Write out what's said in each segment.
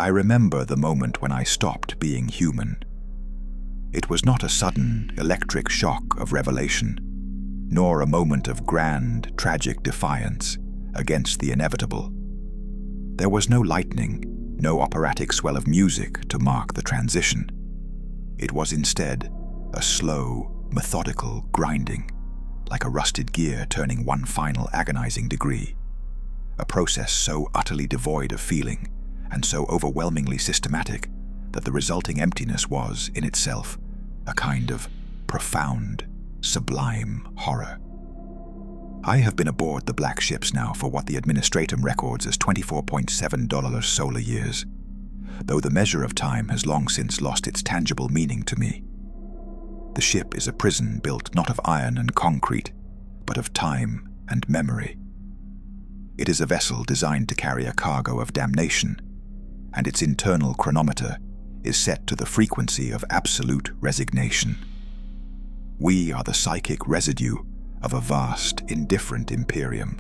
I remember the moment when I stopped being human. It was not a sudden, electric shock of revelation, nor a moment of grand, tragic defiance against the inevitable. There was no lightning, no operatic swell of music to mark the transition. It was instead a slow, methodical grinding, like a rusted gear turning one final agonizing degree. A process so utterly devoid of feeling and so overwhelmingly systematic that the resulting emptiness was, in itself, a kind of profound, sublime horror. I have been aboard the black ships now for what the administratum records as 24.7 solar years, though the measure of time has long since lost its tangible meaning to me. The ship is a prison built not of iron and concrete, but of time and memory. It is a vessel designed to carry a cargo of damnation, and its internal chronometer is set to the frequency of absolute resignation. We are the psychic residue of a vast, indifferent Imperium,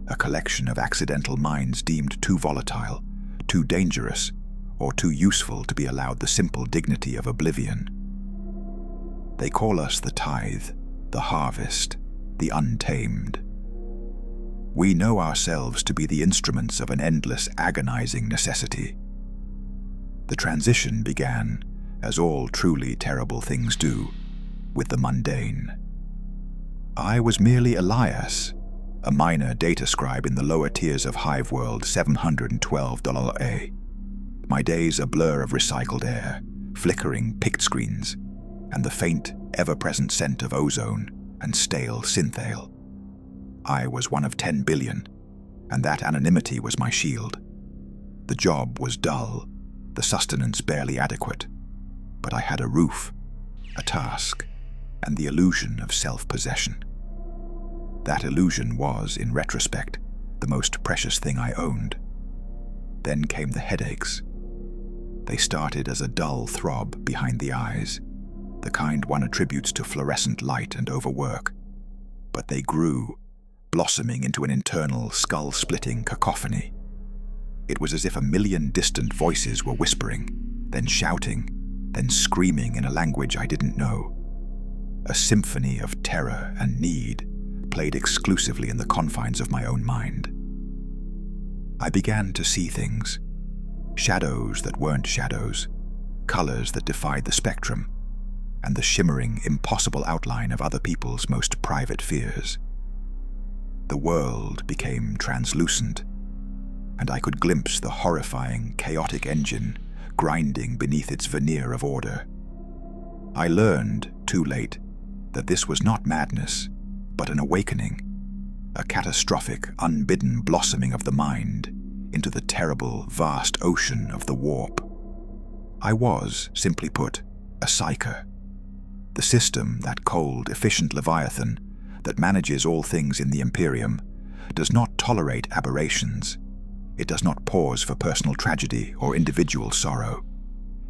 a collection of accidental minds deemed too volatile, too dangerous, or too useful to be allowed the simple dignity of oblivion. They call us the tithe, the harvest, the untamed. We know ourselves to be the instruments of an endless, agonizing necessity. The transition began, as all truly terrible things do, with the mundane. I was merely Elias, a minor data scribe in the lower tiers of Hive World 712A. My days a blur of recycled air, flickering pict screens, and the faint, ever-present scent of ozone and stale synthale. I was one of 10 billion, and that anonymity was my shield. The job was dull, the sustenance barely adequate, but I had a roof, a task, and the illusion of self-possession. That illusion was, in retrospect, the most precious thing I owned. Then came the headaches. They started as a dull throb behind the eyes, the kind one attributes to fluorescent light and overwork. But they grew, blossoming into an internal, skull-splitting cacophony. It was as if a million distant voices were whispering, then shouting, then screaming in a language I didn't know. A symphony of terror and need played exclusively in the confines of my own mind. I began to see things, shadows that weren't shadows, colors that defied the spectrum, and the shimmering, impossible outline of other people's most private fears. The world became translucent, and I could glimpse the horrifying, chaotic engine grinding beneath its veneer of order. I learned, too late, that this was not madness, but an awakening, a catastrophic, unbidden blossoming of the mind into the terrible, vast ocean of the warp. I was, simply put, a psyker. The system, that cold, efficient leviathan that manages all things in the Imperium, does not tolerate aberrations. It does not pause for personal tragedy or individual sorrow.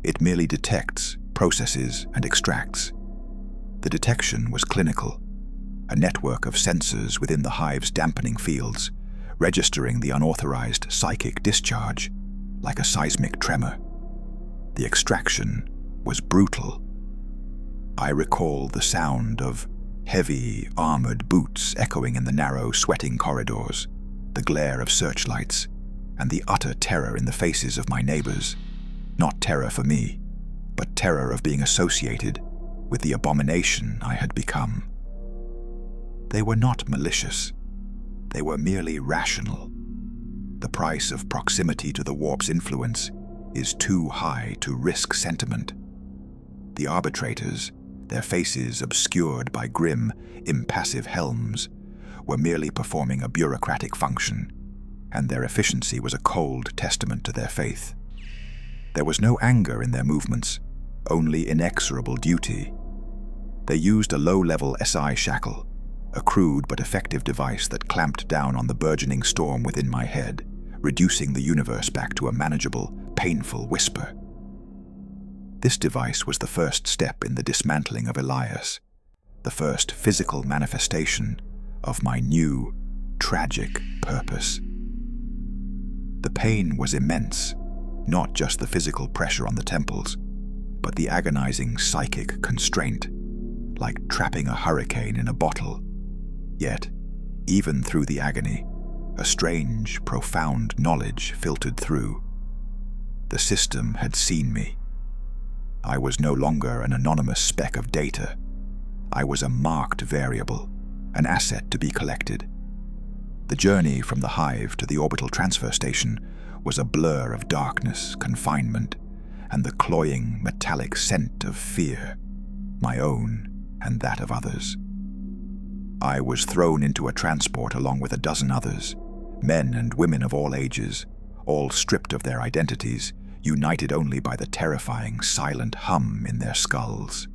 It merely detects, processes, and extracts. The detection was clinical, a network of sensors within the hive's dampening fields, registering the unauthorized psychic discharge like a seismic tremor. The extraction was brutal. I recall the sound of heavy, armored boots echoing in the narrow, sweating corridors, the glare of searchlights, and the utter terror in the faces of my neighbors. Not terror for me, but terror of being associated with the abomination I had become. They were not malicious. They were merely rational. The price of proximity to the warp's influence is too high to risk sentiment. The arbitrators, their faces obscured by grim, impassive helms, were merely performing a bureaucratic function, and their efficiency was a cold testament to their faith. There was no anger in their movements, only inexorable duty. They used a low-level SI shackle, a crude but effective device that clamped down on the burgeoning storm within my head, reducing the universe back to a manageable, painful whisper. This device was the first step in the dismantling of Elias, the first physical manifestation of my new, tragic purpose. The pain was immense, not just the physical pressure on the temples, but the agonizing psychic constraint, like trapping a hurricane in a bottle. Yet, even through the agony, a strange, profound knowledge filtered through. The system had seen me. I was no longer an anonymous speck of data. I was a marked variable, an asset to be collected. The journey from the hive to the orbital transfer station was a blur of darkness, confinement, and the cloying, metallic scent of fear, my own and that of others. I was thrown into a transport along with a dozen others, men and women of all ages, all stripped of their identities, united only by the terrifying, silent hum in their skulls.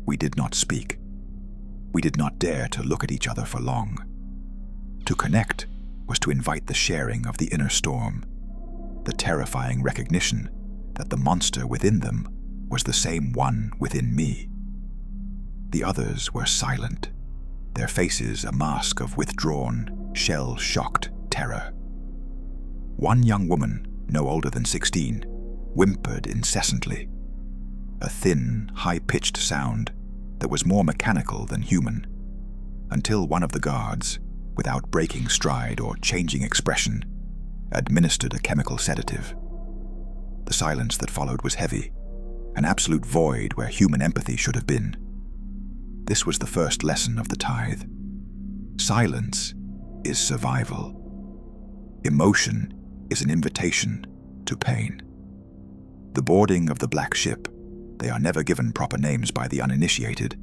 We did not speak. We did not dare to look at each other for long. To connect was to invite the sharing of the inner storm, the terrifying recognition that the monster within them was the same one within me. The others were silent, their faces a mask of withdrawn, shell-shocked terror. One young woman, no older than 16, whimpered incessantly, a thin, high-pitched sound that was more mechanical than human, until one of the guards, without breaking stride or changing expression, administered a chemical sedative. The silence that followed was heavy, an absolute void where human empathy should have been. This was the first lesson of the tithe. Silence is survival. Emotion is an invitation to pain. The boarding of the black ship, they are never given proper names by the uninitiated,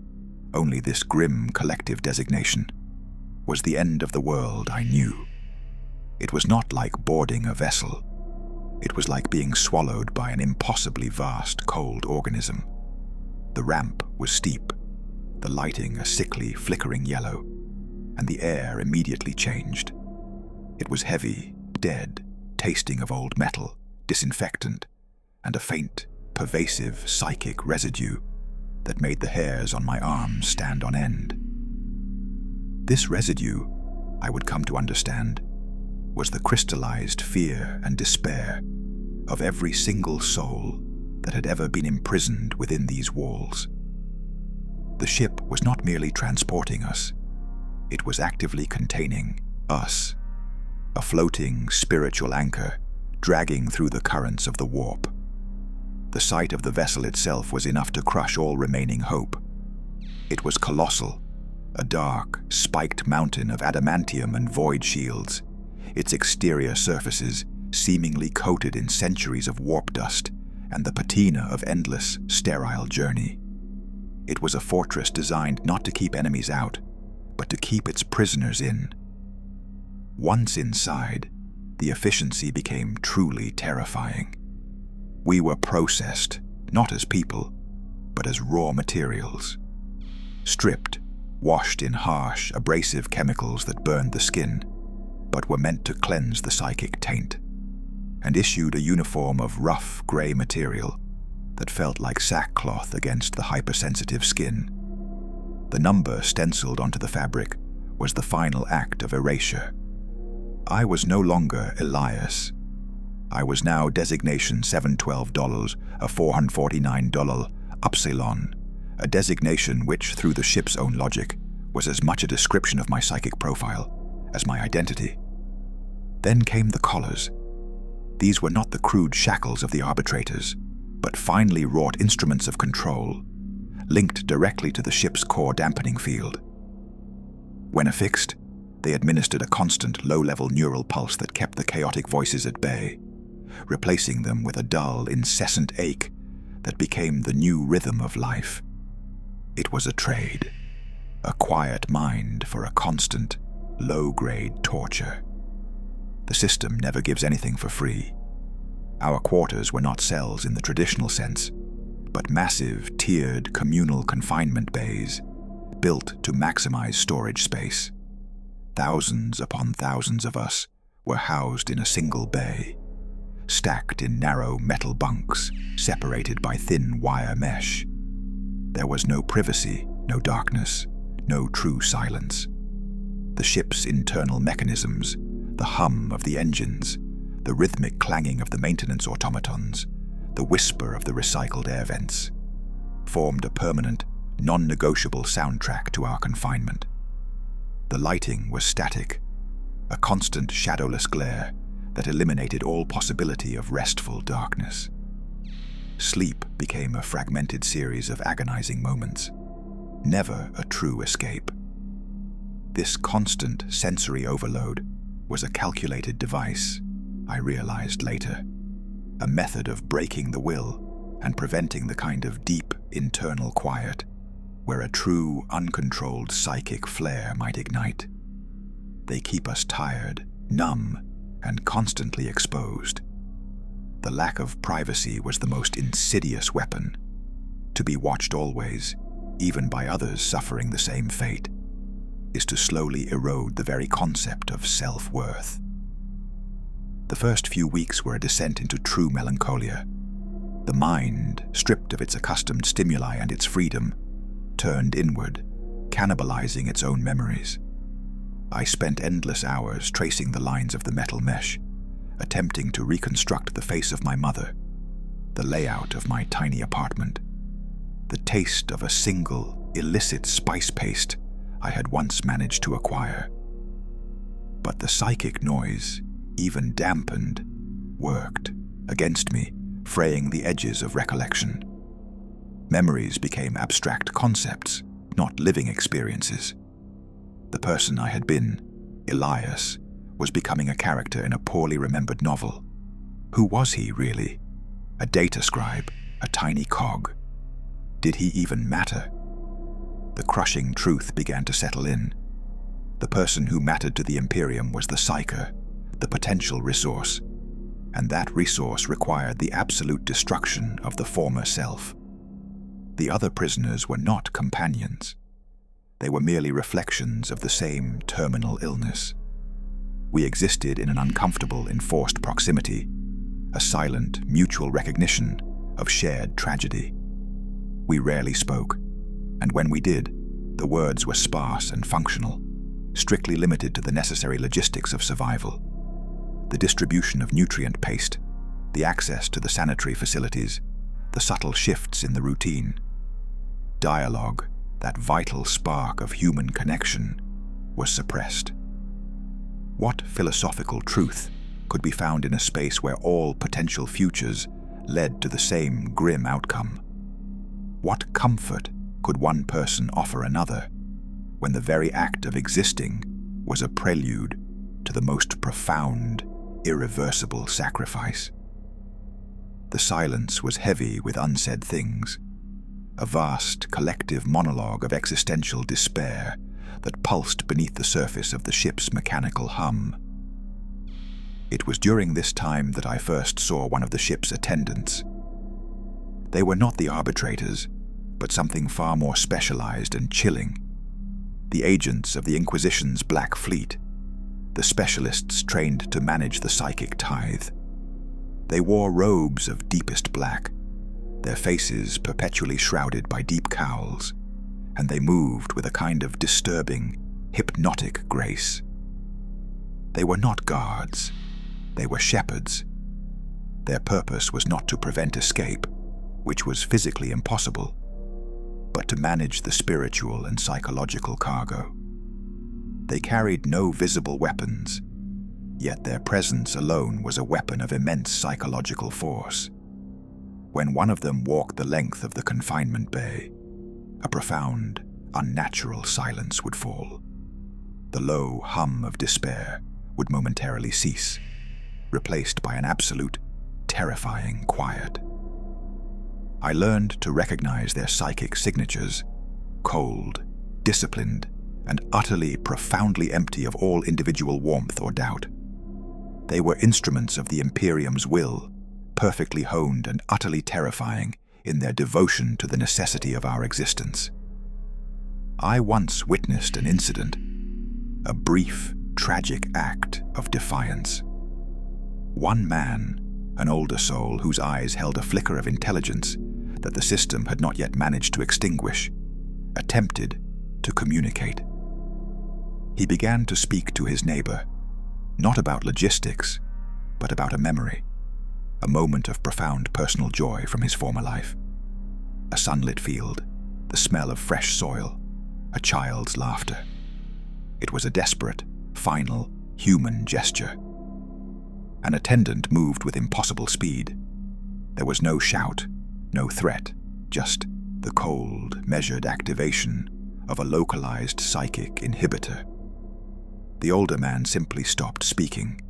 only this grim collective designation, was the end of the world I knew. It was not like boarding a vessel. It was like being swallowed by an impossibly vast, cold organism. The ramp was steep, the lighting a sickly, flickering yellow, and the air immediately changed. It was heavy, dead, tasting of old metal, disinfectant, and a faint, pervasive psychic residue that made the hairs on my arms stand on end. This residue, I would come to understand, was the crystallized fear and despair of every single soul that had ever been imprisoned within these walls. The ship was not merely transporting us, it was actively containing us, a floating spiritual anchor dragging through the currents of the warp. The sight of the vessel itself was enough to crush all remaining hope. It was colossal, a dark, spiked mountain of adamantium and void shields, its exterior surfaces seemingly coated in centuries of warp dust and the patina of endless, sterile journey. It was a fortress designed not to keep enemies out, but to keep its prisoners in. Once inside, the efficiency became truly terrifying. We were processed, not as people, but as raw materials. Stripped, washed in harsh, abrasive chemicals that burned the skin, but were meant to cleanse the psychic taint, and issued a uniform of rough, gray material that felt like sackcloth against the hypersensitive skin. The number stenciled onto the fabric was the final act of erasure. I was no longer Elias. I was now designation $712, a $449 Upsilon, a designation which, through the ship's own logic, was as much a description of my psychic profile as my identity. Then came the collars. These were not the crude shackles of the arbitrators, but finely wrought instruments of control, linked directly to the ship's core dampening field. When affixed, they administered a constant low-level neural pulse that kept the chaotic voices at bay, replacing them with a dull, incessant ache that became the new rhythm of life. It was a trade, a quiet mind for a constant, low-grade torture. The system never gives anything for free. Our quarters were not cells in the traditional sense, but massive, tiered, communal confinement bays, built to maximize storage space. Thousands upon thousands of us were housed in a single bay, stacked in narrow metal bunks, separated by thin wire mesh. There was no privacy, no darkness, no true silence. The ship's internal mechanisms, the hum of the engines, the rhythmic clanging of the maintenance automatons, the whisper of the recycled air vents, formed a permanent, non-negotiable soundtrack to our confinement. The lighting was static, a constant shadowless glare that eliminated all possibility of restful darkness. Sleep became a fragmented series of agonizing moments, never a true escape. This constant sensory overload was a calculated device, I realized later, a method of breaking the will and preventing the kind of deep internal quiet where a true, uncontrolled psychic flare might ignite. They keep us tired, numb, and constantly exposed. The lack of privacy was the most insidious weapon. To be watched always, even by others suffering the same fate, is to slowly erode the very concept of self-worth. The first few weeks were a descent into true melancholia. The mind, stripped of its accustomed stimuli and its freedom, turned inward, cannibalizing its own memories. I spent endless hours tracing the lines of the metal mesh, attempting to reconstruct the face of my mother, the layout of my tiny apartment, the taste of a single, illicit spice paste I had once managed to acquire. But the psychic noise, even dampened, worked against me, fraying the edges of recollection. Memories became abstract concepts, not living experiences. The person I had been, Elias, was becoming a character in a poorly remembered novel. Who was he, really? A data scribe, a tiny cog. Did he even matter? The crushing truth began to settle in. The person who mattered to the Imperium was the psyker, the potential resource, and that resource required the absolute destruction of the former self. The other prisoners were not companions. They were merely reflections of the same terminal illness. We existed in an uncomfortable, enforced proximity, a silent, mutual recognition of shared tragedy. We rarely spoke, and when we did, the words were sparse and functional, strictly limited to the necessary logistics of survival. The distribution of nutrient paste, the access to the sanitary facilities, the subtle shifts in the routine. Dialogue, that vital spark of human connection, was suppressed. What philosophical truth could be found in a space where all potential futures led to the same grim outcome? What comfort could one person offer another when the very act of existing was a prelude to the most profound, irreversible sacrifice? The silence was heavy with unsaid things, a vast collective monologue of existential despair that pulsed beneath the surface of the ship's mechanical hum. It was during this time that I first saw one of the ship's attendants. They were not the arbitrators, but something far more specialized and chilling. The agents of the Inquisition's Black Fleet, the specialists trained to manage the psychic tithe. They wore robes of deepest black, their faces perpetually shrouded by deep cowls, and they moved with a kind of disturbing, hypnotic grace. They were not guards, they were shepherds. Their purpose was not to prevent escape, which was physically impossible, but to manage the spiritual and psychological cargo. They carried no visible weapons, yet their presence alone was a weapon of immense psychological force. When one of them walked the length of the confinement bay, a profound, unnatural silence would fall. The low hum of despair would momentarily cease, replaced by an absolute, terrifying quiet. I learned to recognize their psychic signatures, cold, disciplined, and utterly, profoundly empty of all individual warmth or doubt. They were instruments of the Imperium's will, perfectly honed and utterly terrifying in their devotion to the necessity of our existence. I once witnessed an incident, a brief, tragic act of defiance. One man, an older soul whose eyes held a flicker of intelligence that the system had not yet managed to extinguish, attempted to communicate. He began to speak to his neighbor, not about logistics, but about a memory, a moment of profound personal joy from his former life. A sunlit field, the smell of fresh soil, a child's laughter. It was a desperate, final, human gesture. An attendant moved with impossible speed. There was no shout, no threat, just the cold, measured activation of a localized psychic inhibitor. The older man simply stopped speaking,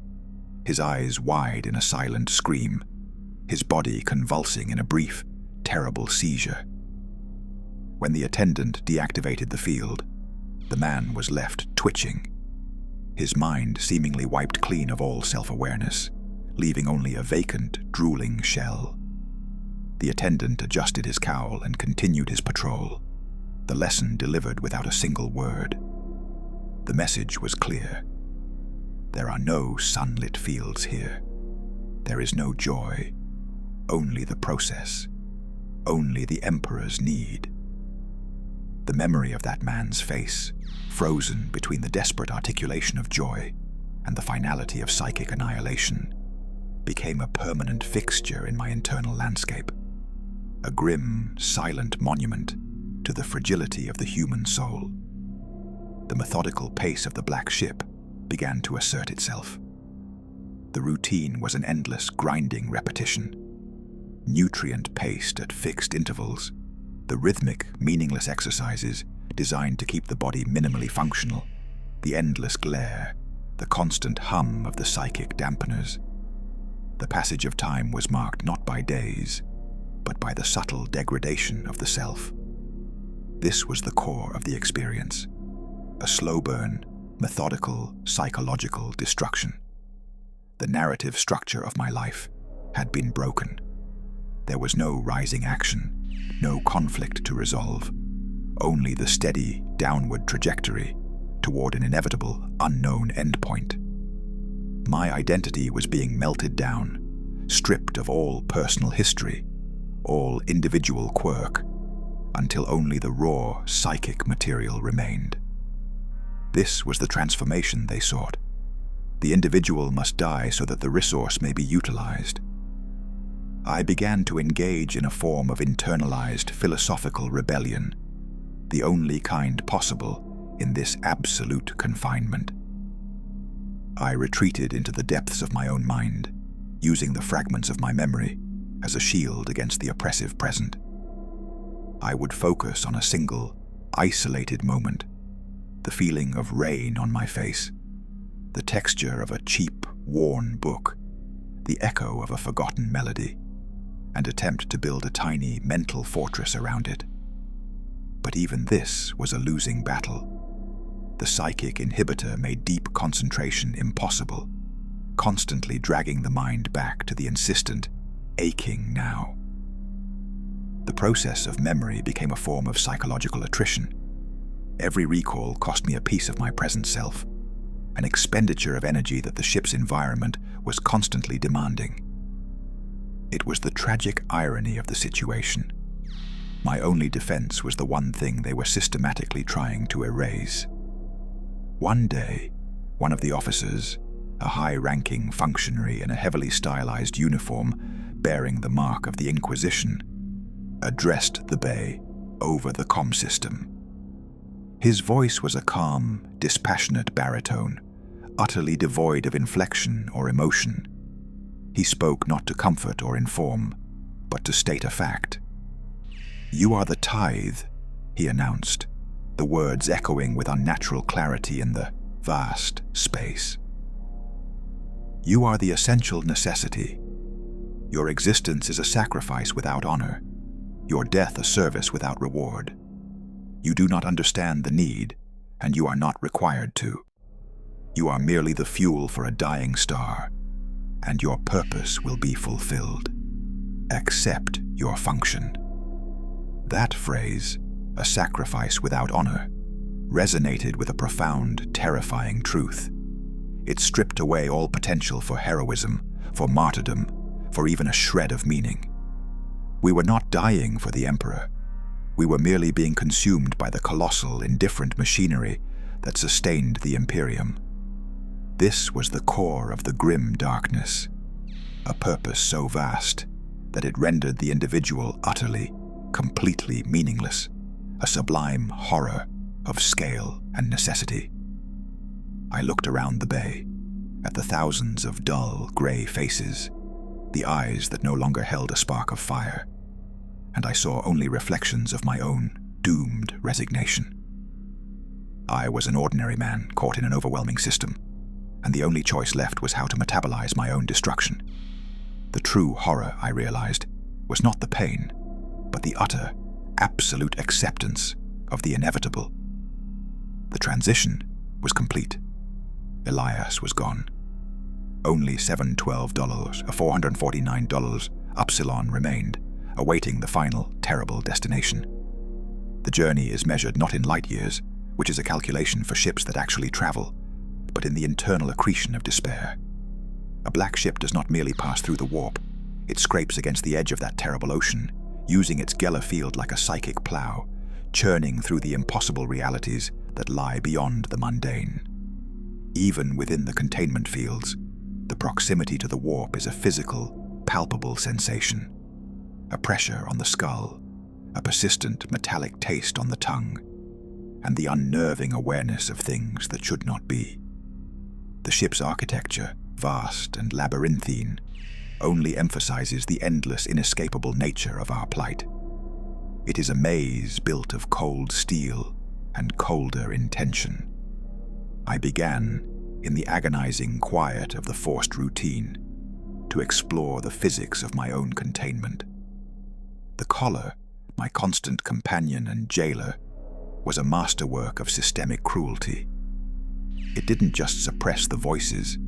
his eyes wide in a silent scream, his body convulsing in a brief, terrible seizure. When the attendant deactivated the field, the man was left twitching, his mind seemingly wiped clean of all self-awareness, leaving only a vacant, drooling shell. The attendant adjusted his cowl and continued his patrol, the lesson delivered without a single word. The message was clear. There are no sunlit fields here. There is no joy, only the process, only the Emperor's need. The memory of that man's face, frozen between the desperate articulation of joy and the finality of psychic annihilation, became a permanent fixture in my internal landscape, a grim, silent monument to the fragility of the human soul. The methodical pace of the black ship began to assert itself. The routine was an endless, grinding repetition, nutrient-paced at fixed intervals, the rhythmic, meaningless exercises designed to keep the body minimally functional, the endless glare, the constant hum of the psychic dampeners. The passage of time was marked not by days, but by the subtle degradation of the self. This was the core of the experience, a slow burn, methodical, psychological destruction. The narrative structure of my life had been broken. There was no rising action, no conflict to resolve, only the steady, downward trajectory toward an inevitable, unknown endpoint. My identity was being melted down, stripped of all personal history, all individual quirk, until only the raw, psychic material remained. This was the transformation they sought. The individual must die so that the resource may be utilized. I began to engage in a form of internalized philosophical rebellion, the only kind possible in this absolute confinement. I retreated into the depths of my own mind, using the fragments of my memory as a shield against the oppressive present. I would focus on a single, isolated moment, the feeling of rain on my face, the texture of a cheap, worn book, the echo of a forgotten melody, and attempt to build a tiny mental fortress around it. But even this was a losing battle. The psychic inhibitor made deep concentration impossible, constantly dragging the mind back to the insistent, aching now. The process of memory became a form of psychological attrition. Every recall cost me a piece of my present self, an expenditure of energy that the ship's environment was constantly demanding. It was the tragic irony of the situation. My only defense was the one thing they were systematically trying to erase. One day, one of the officers, a high-ranking functionary in a heavily stylized uniform bearing the mark of the Inquisition, addressed the bay over the comm system. His voice was a calm, dispassionate baritone, utterly devoid of inflection or emotion. He spoke not to comfort or inform, but to state a fact. "You are the tithe," he announced, the words echoing with unnatural clarity in the vast space. "You are the essential necessity. Your existence is a sacrifice without honor, your death a service without reward. You do not understand the need, and you are not required to. You are merely the fuel for a dying star, and your purpose will be fulfilled. Accept your function." That phrase, a sacrifice without honor, resonated with a profound, terrifying truth. It stripped away all potential for heroism, for martyrdom, for even a shred of meaning. We were not dying for the Emperor. We were merely being consumed by the colossal, indifferent machinery that sustained the Imperium. This was the core of the grim darkness, a purpose so vast that it rendered the individual utterly, completely meaningless, a sublime horror of scale and necessity. I looked around the bay, at the thousands of dull, grey faces, the eyes that no longer held a spark of fire, and I saw only reflections of my own doomed resignation. I was an ordinary man caught in an overwhelming system, and the only choice left was how to metabolize my own destruction. The true horror, I realized, was not the pain, but the utter, absolute acceptance of the inevitable. The transition was complete. Elias was gone. Only $712, a $449 upsilon remained, awaiting the final, terrible destination. The journey is measured not in light years, which is a calculation for ships that actually travel, but in the internal accretion of despair. A black ship does not merely pass through the warp, it scrapes against the edge of that terrible ocean, using its Geller field like a psychic plow, churning through the impossible realities that lie beyond the mundane. Even within the containment fields, the proximity to the warp is a physical, palpable sensation. A pressure on the skull, a persistent metallic taste on the tongue, and the unnerving awareness of things that should not be. The ship's architecture, vast and labyrinthine, only emphasizes the endless, inescapable nature of our plight. It is a maze built of cold steel and colder intention. I began, in the agonizing quiet of the forced routine, to explore the physics of my own containment. The collar, my constant companion and jailer, was a masterwork of systemic cruelty. It didn't just suppress the voices,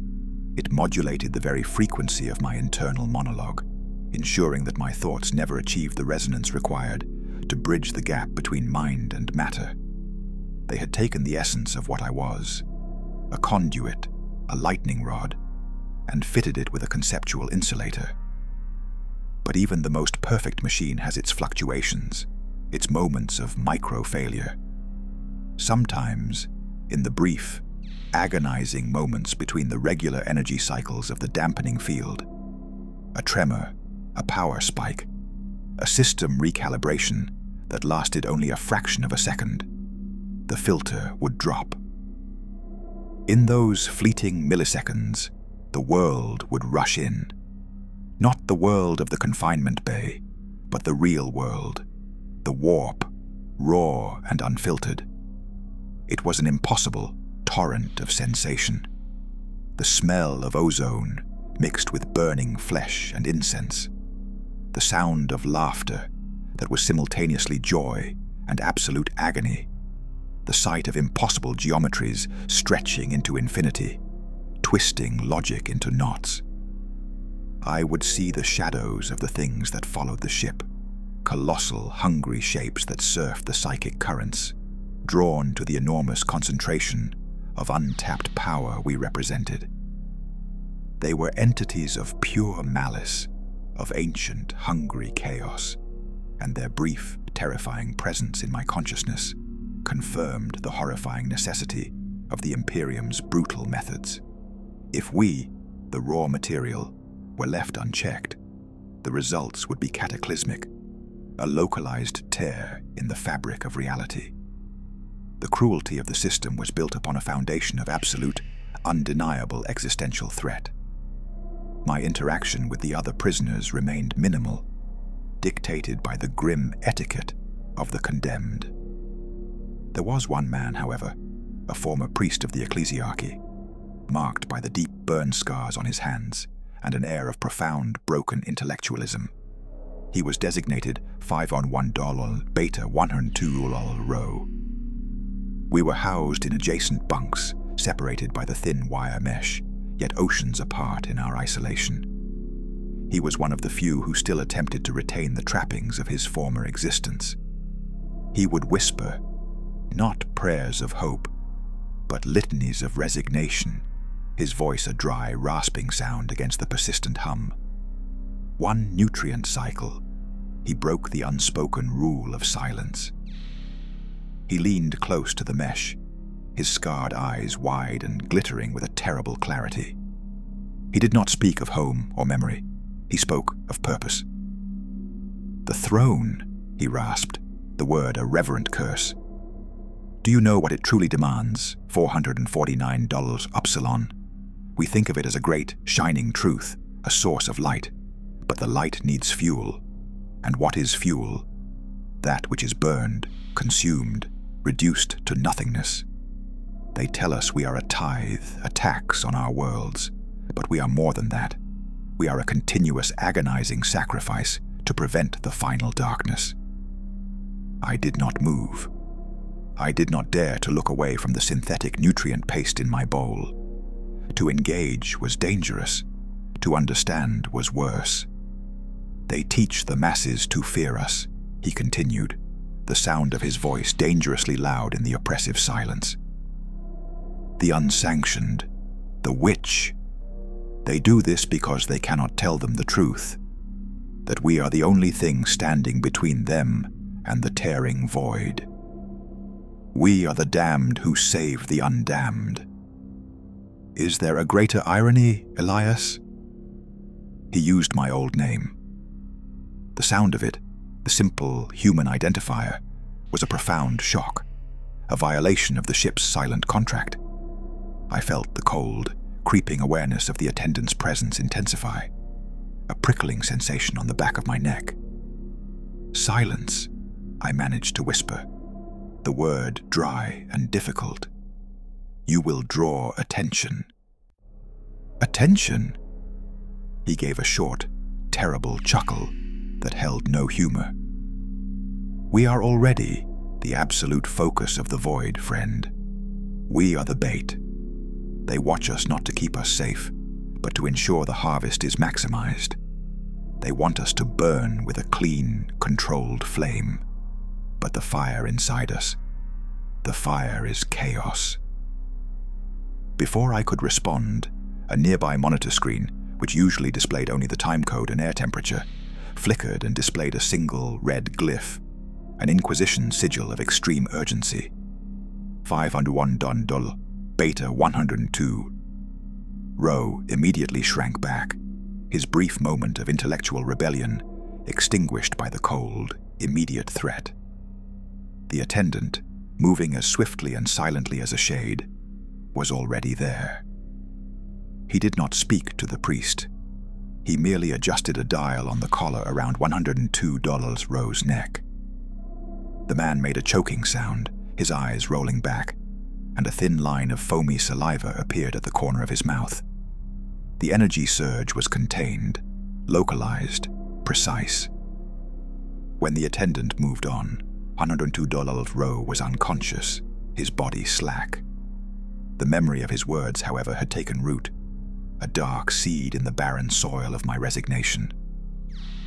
it modulated the very frequency of my internal monologue, ensuring that my thoughts never achieved the resonance required to bridge the gap between mind and matter. They had taken the essence of what I was, a conduit, a lightning rod, and fitted it with a conceptual insulator. But even the most perfect machine has its fluctuations, its moments of micro-failure. Sometimes, in the brief, agonizing moments between the regular energy cycles of the dampening field, a tremor, a power spike, a system recalibration that lasted only a fraction of a second, the filter would drop. In those fleeting milliseconds, the world would rush in. Not the world of the confinement bay, but the real world, the warp, raw and unfiltered. It was an impossible torrent of sensation. The smell of ozone mixed with burning flesh and incense. The sound of laughter that was simultaneously joy and absolute agony. The sight of impossible geometries stretching into infinity, twisting logic into knots. I would see the shadows of the things that followed the ship, colossal, hungry shapes that surfed the psychic currents, drawn to the enormous concentration of untapped power we represented. They were entities of pure malice, of ancient, hungry chaos, and their brief, terrifying presence in my consciousness confirmed the horrifying necessity of the Imperium's brutal methods. If we, the raw material, were left unchecked, the results would be cataclysmic, a localized tear in the fabric of reality. The cruelty of the system was built upon a foundation of absolute, undeniable existential threat. My interaction with the other prisoners remained minimal, dictated by the grim etiquette of the condemned. There was one man, however, a former priest of the ecclesiarchy, marked by the deep burn scars on his hands and an air of profound, broken intellectualism. He was designated 5-on-1 beta 102 row. We were housed in adjacent bunks, separated by the thin wire mesh, yet oceans apart in our isolation. He was one of the few who still attempted to retain the trappings of his former existence. He would whisper, not prayers of hope, but litanies of resignation, his voice a dry, rasping sound against the persistent hum. One nutrient cycle, he broke the unspoken rule of silence. He leaned close to the mesh, his scarred eyes wide and glittering with a terrible clarity. He did not speak of home or memory. He spoke of purpose. "The throne," he rasped, the word a reverent curse. "Do you know what it truly demands? $449 upsilon. We think of it as a great, shining truth, a source of light. But the light needs fuel. And what is fuel? That which is burned, consumed, reduced to nothingness. They tell us we are a tithe, a tax on our worlds. But we are more than that. We are a continuous, agonizing sacrifice to prevent the final darkness." I did not move. I did not dare to look away from the synthetic nutrient paste in my bowl. To engage was dangerous. To understand was worse. "They teach the masses to fear us," he continued, the sound of his voice dangerously loud in the oppressive silence. "The unsanctioned, the witch. They do this because they cannot tell them the truth, that we are the only thing standing between them and the tearing void. We are the damned who save the undamned. Is there a greater irony, Elias?" He used my old name. The sound of it, the simple human identifier, was a profound shock, a violation of the ship's silent contract. I felt the cold, creeping awareness of the attendant's presence intensify, a prickling sensation on the back of my neck. "Silence," I managed to whisper, the word dry and difficult. "You will draw attention." "Attention?" He gave a short, terrible chuckle that held no humor. "We are already the absolute focus of the void, friend. We are the bait. They watch us not to keep us safe, but to ensure the harvest is maximized. They want us to burn with a clean, controlled flame. But the fire inside us, the fire is chaos." Before I could respond, a nearby monitor screen, which usually displayed only the time code and air temperature, flickered and displayed a single red glyph, an Inquisition sigil of extreme urgency. 501 $, Beta 102. Rowe immediately shrank back, his brief moment of intellectual rebellion extinguished by the cold, immediate threat. The attendant, moving as swiftly and silently as a shade, was already there. He did not speak to the priest. He merely adjusted a dial on the collar around $102 Rowe's neck. The man made a choking sound, his eyes rolling back, and a thin line of foamy saliva appeared at the corner of his mouth. The energy surge was contained, localized, precise. When the attendant moved on, $102 Rowe was unconscious, his body slack. The memory of his words, however, had taken root, a dark seed in the barren soil of my resignation.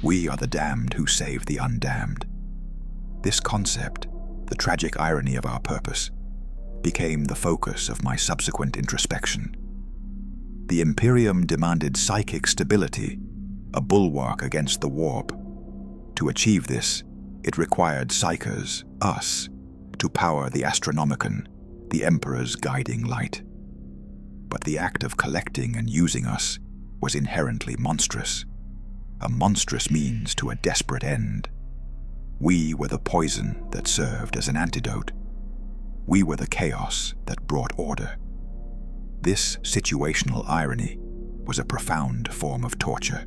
We are the damned who save the undamned. This concept, the tragic irony of our purpose, became the focus of my subsequent introspection. The Imperium demanded psychic stability, a bulwark against the warp. To achieve this, it required psykers, us, to power the Astronomicon, the Emperor's guiding light. But the act of collecting and using us was inherently monstrous, a monstrous means to a desperate end. We were the poison that served as an antidote. We were the chaos that brought order. This situational irony was a profound form of torture,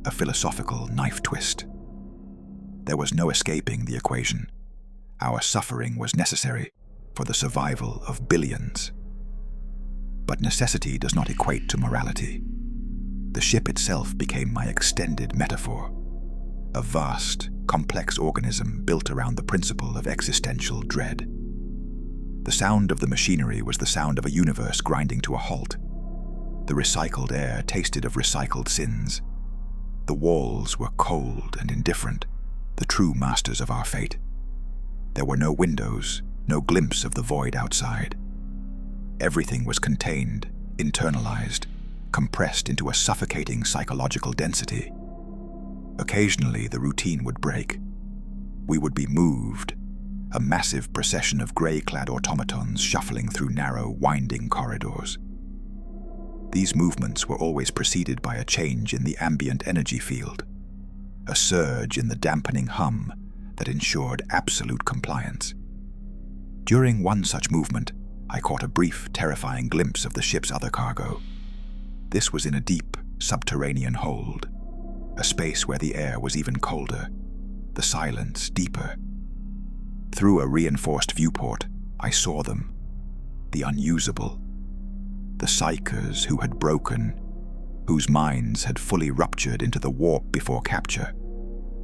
a philosophical knife twist. There was no escaping the equation. Our suffering was necessary for the survival of billions. But necessity does not equate to morality. The ship itself became my extended metaphor, a vast, complex organism built around the principle of existential dread. The sound of the machinery was the sound of a universe grinding to a halt. The recycled air tasted of recycled sins. The walls were cold and indifferent, the true masters of our fate. There were no windows, no glimpse of the void outside. Everything was contained, internalized, compressed into a suffocating psychological density. Occasionally, the routine would break. We would be moved, a massive procession of gray-clad automatons shuffling through narrow, winding corridors. These movements were always preceded by a change in the ambient energy field, a surge in the dampening hum that ensured absolute compliance. During one such movement, I caught a brief, terrifying glimpse of the ship's other cargo. This was in a deep, subterranean hold, a space where the air was even colder, the silence deeper. Through a reinforced viewport, I saw them, the unusable, the psykers who had broken, whose minds had fully ruptured into the warp before capture,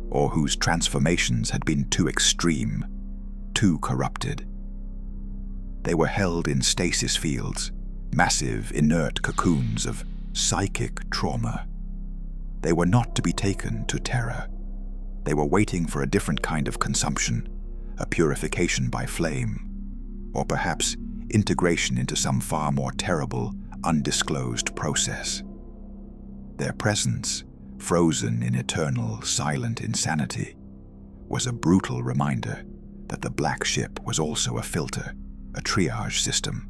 or whose transformations had been too extreme, too corrupted. They were held in stasis fields, massive, inert cocoons of psychic trauma. They were not to be taken to terror. They were waiting for a different kind of consumption, a purification by flame, or perhaps integration into some far more terrible, undisclosed process. Their presence, frozen in eternal, silent insanity, was a brutal reminder that the black ship was also a filter, a triage system.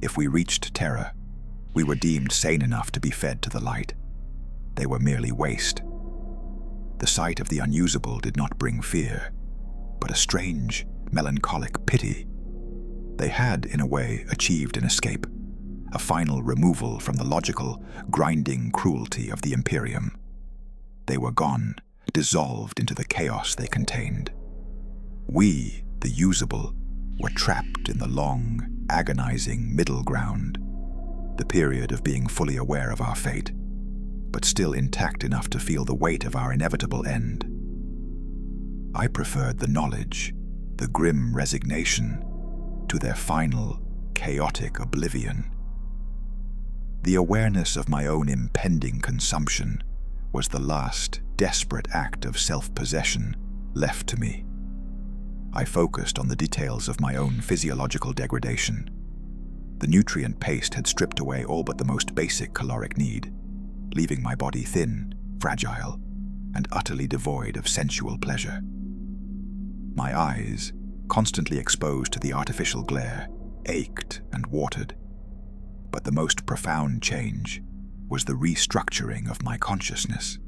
If we reached terror, we were deemed sane enough to be fed to the light. They were merely waste. The sight of the unusable did not bring fear, but a strange, melancholic pity. They had, in a way, achieved an escape, a final removal from the logical, grinding cruelty of the Imperium. They were gone, dissolved into the chaos they contained. We, the usable, were trapped in the long, agonizing middle ground, the period of being fully aware of our fate, but still intact enough to feel the weight of our inevitable end. I preferred the knowledge, the grim resignation, to their final, chaotic oblivion. The awareness of my own impending consumption was the last, desperate act of self-possession left to me. I focused on the details of my own physiological degradation. The nutrient paste had stripped away all but the most basic caloric need, leaving my body thin, fragile, and utterly devoid of sensual pleasure. My eyes, constantly exposed to the artificial glare, ached and watered. But the most profound change was the restructuring of my consciousness.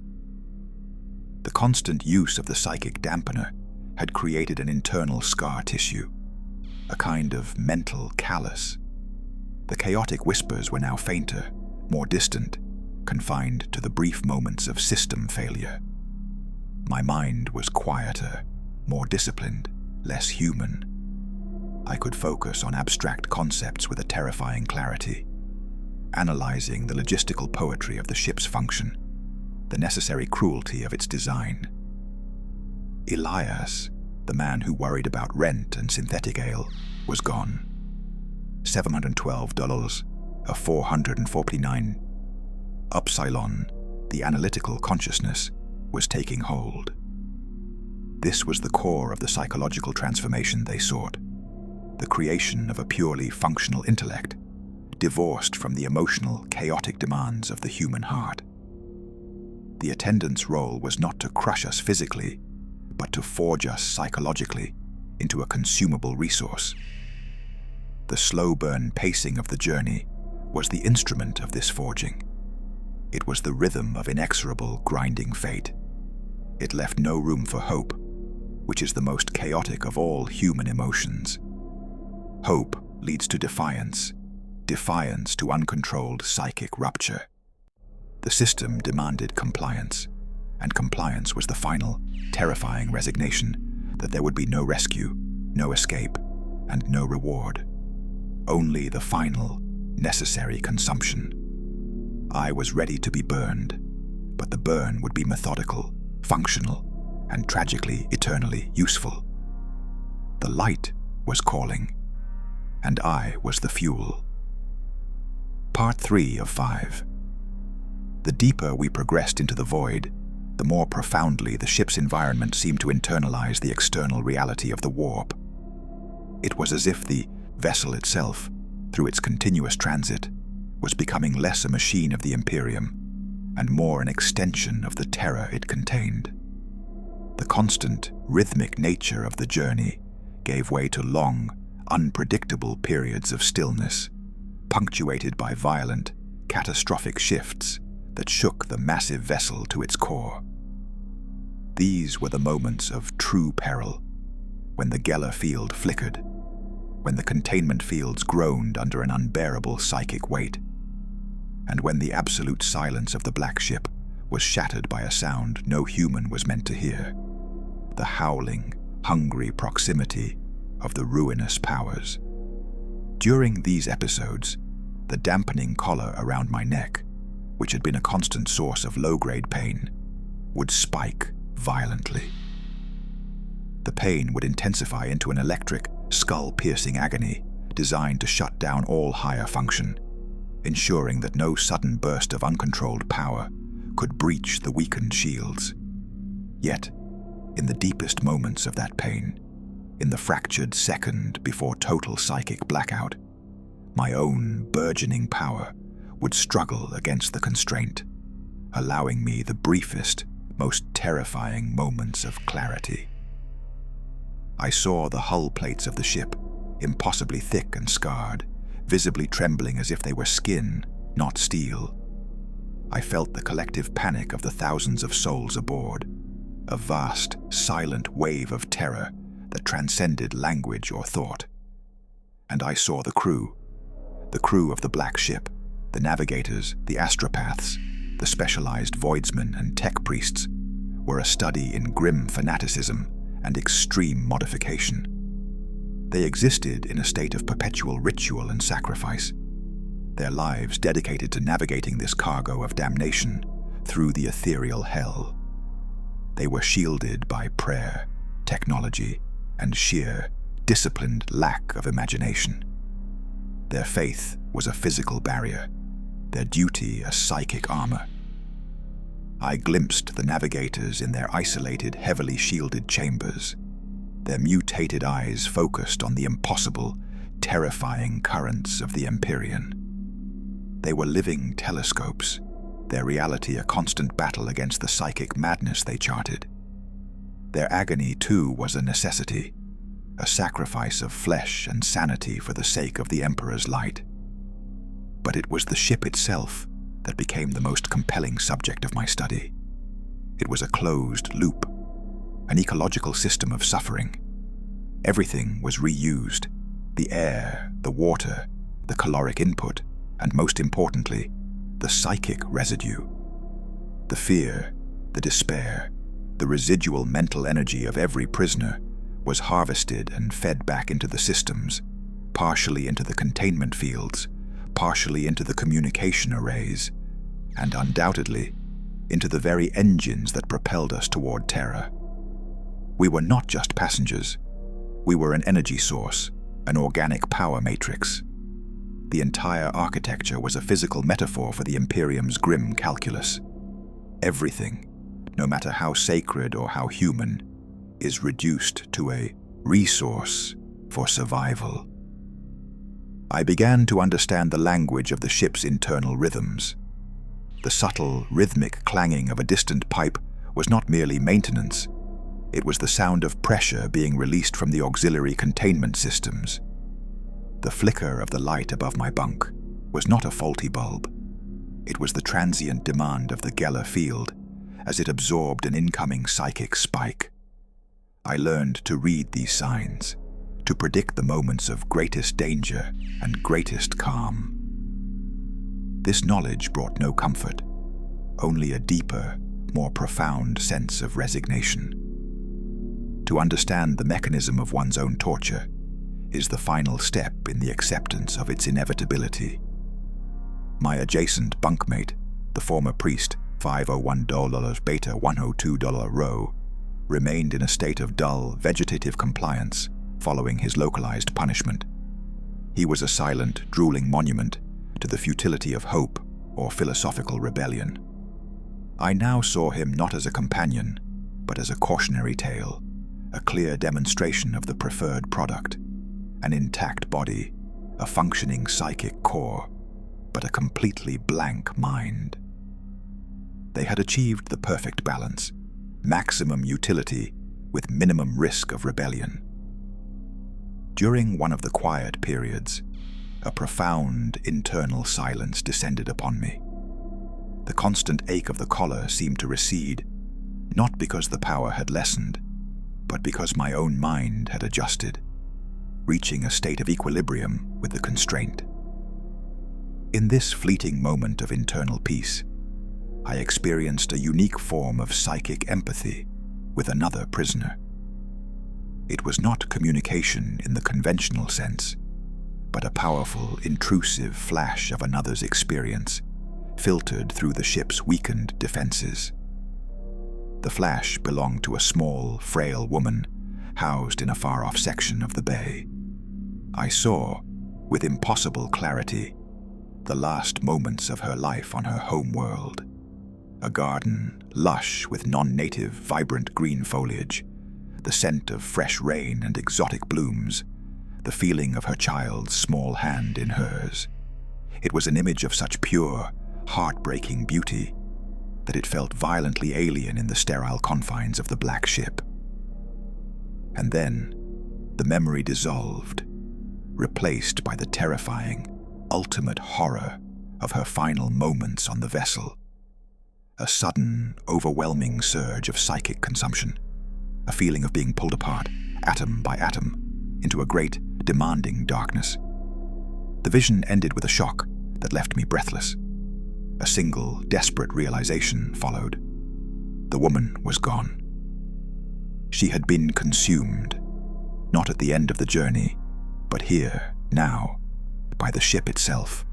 The constant use of the psychic dampener had created an internal scar tissue, a kind of mental callus. The chaotic whispers were now fainter, more distant, confined to the brief moments of system failure. My mind was quieter, more disciplined, less human. I could focus on abstract concepts with a terrifying clarity, analyzing the logistical poetry of the ship's function, the necessary cruelty of its design. Elias, the man who worried about rent and synthetic ale, was gone. $712 of 449. Upsilon, the analytical consciousness, was taking hold. This was the core of the psychological transformation they sought, the creation of a purely functional intellect, divorced from the emotional, chaotic demands of the human heart. The attendant's role was not to crush us physically, but to forge us psychologically into a consumable resource. The slow-burn pacing of the journey was the instrument of this forging. It was the rhythm of inexorable, grinding fate. It left no room for hope, which is the most chaotic of all human emotions. Hope leads to defiance, defiance to uncontrolled psychic rupture. The system demanded compliance, and compliance was the final, terrifying resignation that there would be no rescue, no escape, and no reward. Only the final, necessary consumption. I was ready to be burned, but the burn would be methodical, functional, and tragically, eternally useful. The light was calling, and I was the fuel. Part 3 of 5. The deeper we progressed into the void, the more profoundly the ship's environment seemed to internalize the external reality of the warp. It was as if the vessel itself, through its continuous transit, was becoming less a machine of the Imperium and more an extension of the terror it contained. The constant, rhythmic nature of the journey gave way to long, unpredictable periods of stillness, punctuated by violent, catastrophic shifts that shook the massive vessel to its core. These were the moments of true peril, when the Geller field flickered, when the containment fields groaned under an unbearable psychic weight, and when the absolute silence of the black ship was shattered by a sound no human was meant to hear: the howling, hungry proximity of the ruinous powers. During these episodes, the dampening collar around my neck, which had been a constant source of low-grade pain, would spike violently. The pain would intensify into an electric, skull-piercing agony designed to shut down all higher function, ensuring that no sudden burst of uncontrolled power could breach the weakened shields. Yet, in the deepest moments of that pain, in the fractured second before total psychic blackout, my own burgeoning power would struggle against the constraint, allowing me the briefest, most terrifying moments of clarity. I saw the hull plates of the ship, impossibly thick and scarred, visibly trembling as if they were skin, not steel. I felt the collective panic of the thousands of souls aboard, a vast, silent wave of terror that transcended language or thought. And I saw the crew of the black ship, the navigators, the astropaths, the specialized voidsmen and tech priests, were a study in grim fanaticism and extreme modification. They existed in a state of perpetual ritual and sacrifice, their lives dedicated to navigating this cargo of damnation through the ethereal hell. They were shielded by prayer, technology, and sheer, disciplined lack of imagination. Their faith was a physical barrier, their duty a psychic armor. I glimpsed the navigators in their isolated, heavily shielded chambers, their mutated eyes focused on the impossible, terrifying currents of the Imperium. They were living telescopes, their reality a constant battle against the psychic madness they charted. Their agony, too, was a necessity, a sacrifice of flesh and sanity for the sake of the Emperor's light. But it was the ship itself that became the most compelling subject of my study. It was a closed loop, an ecological system of suffering. Everything was reused: the air, the water, the caloric input, and most importantly, the psychic residue. The fear, the despair, the residual mental energy of every prisoner was harvested and fed back into the systems, partially into the containment fields, partially into the communication arrays, and undoubtedly into the very engines that propelled us toward terror. We were not just passengers. We were an energy source, an organic power matrix. The entire architecture was a physical metaphor for the Imperium's grim calculus. Everything, no matter how sacred or how human, is reduced to a resource for survival. I began to understand the language of the ship's internal rhythms. The subtle, rhythmic clanging of a distant pipe was not merely maintenance. It was the sound of pressure being released from the auxiliary containment systems. The flicker of the light above my bunk was not a faulty bulb. It was the transient demand of the Geller field as it absorbed an incoming psychic spike. I learned to read these signs, to predict the moments of greatest danger and greatest calm. This knowledge brought no comfort, only a deeper, more profound sense of resignation. To understand the mechanism of one's own torture is the final step in the acceptance of its inevitability. My adjacent bunkmate, the former priest, $501 beta $102 row, remained in a state of dull, vegetative compliance following his localized punishment. He was a silent, drooling monument to the futility of hope or philosophical rebellion. I now saw him not as a companion, but as a cautionary tale, a clear demonstration of the preferred product, an intact body, a functioning psychic core, but a completely blank mind. They had achieved the perfect balance, maximum utility with minimum risk of rebellion. During one of the quiet periods, a profound internal silence descended upon me. The constant ache of the collar seemed to recede, not because the power had lessened, but because my own mind had adjusted, reaching a state of equilibrium with the constraint. In this fleeting moment of internal peace, I experienced a unique form of psychic empathy with another prisoner. It was not communication in the conventional sense, but a powerful, intrusive flash of another's experience, filtered through the ship's weakened defenses. The flash belonged to a small, frail woman housed in a far-off section of the bay. I saw, with impossible clarity, the last moments of her life on her home world. A garden lush with non-native, vibrant green foliage, the scent of fresh rain and exotic blooms, the feeling of her child's small hand in hers. It was an image of such pure, heartbreaking beauty that it felt violently alien in the sterile confines of the black ship. And then, the memory dissolved, replaced by the terrifying, ultimate horror of her final moments on the vessel. A sudden, overwhelming surge of psychic consumption, a feeling of being pulled apart, atom by atom, into a great, demanding darkness. The vision ended with a shock that left me breathless. A single, desperate realization followed. The woman was gone. She had been consumed, not at the end of the journey, but here, now, by the ship itself,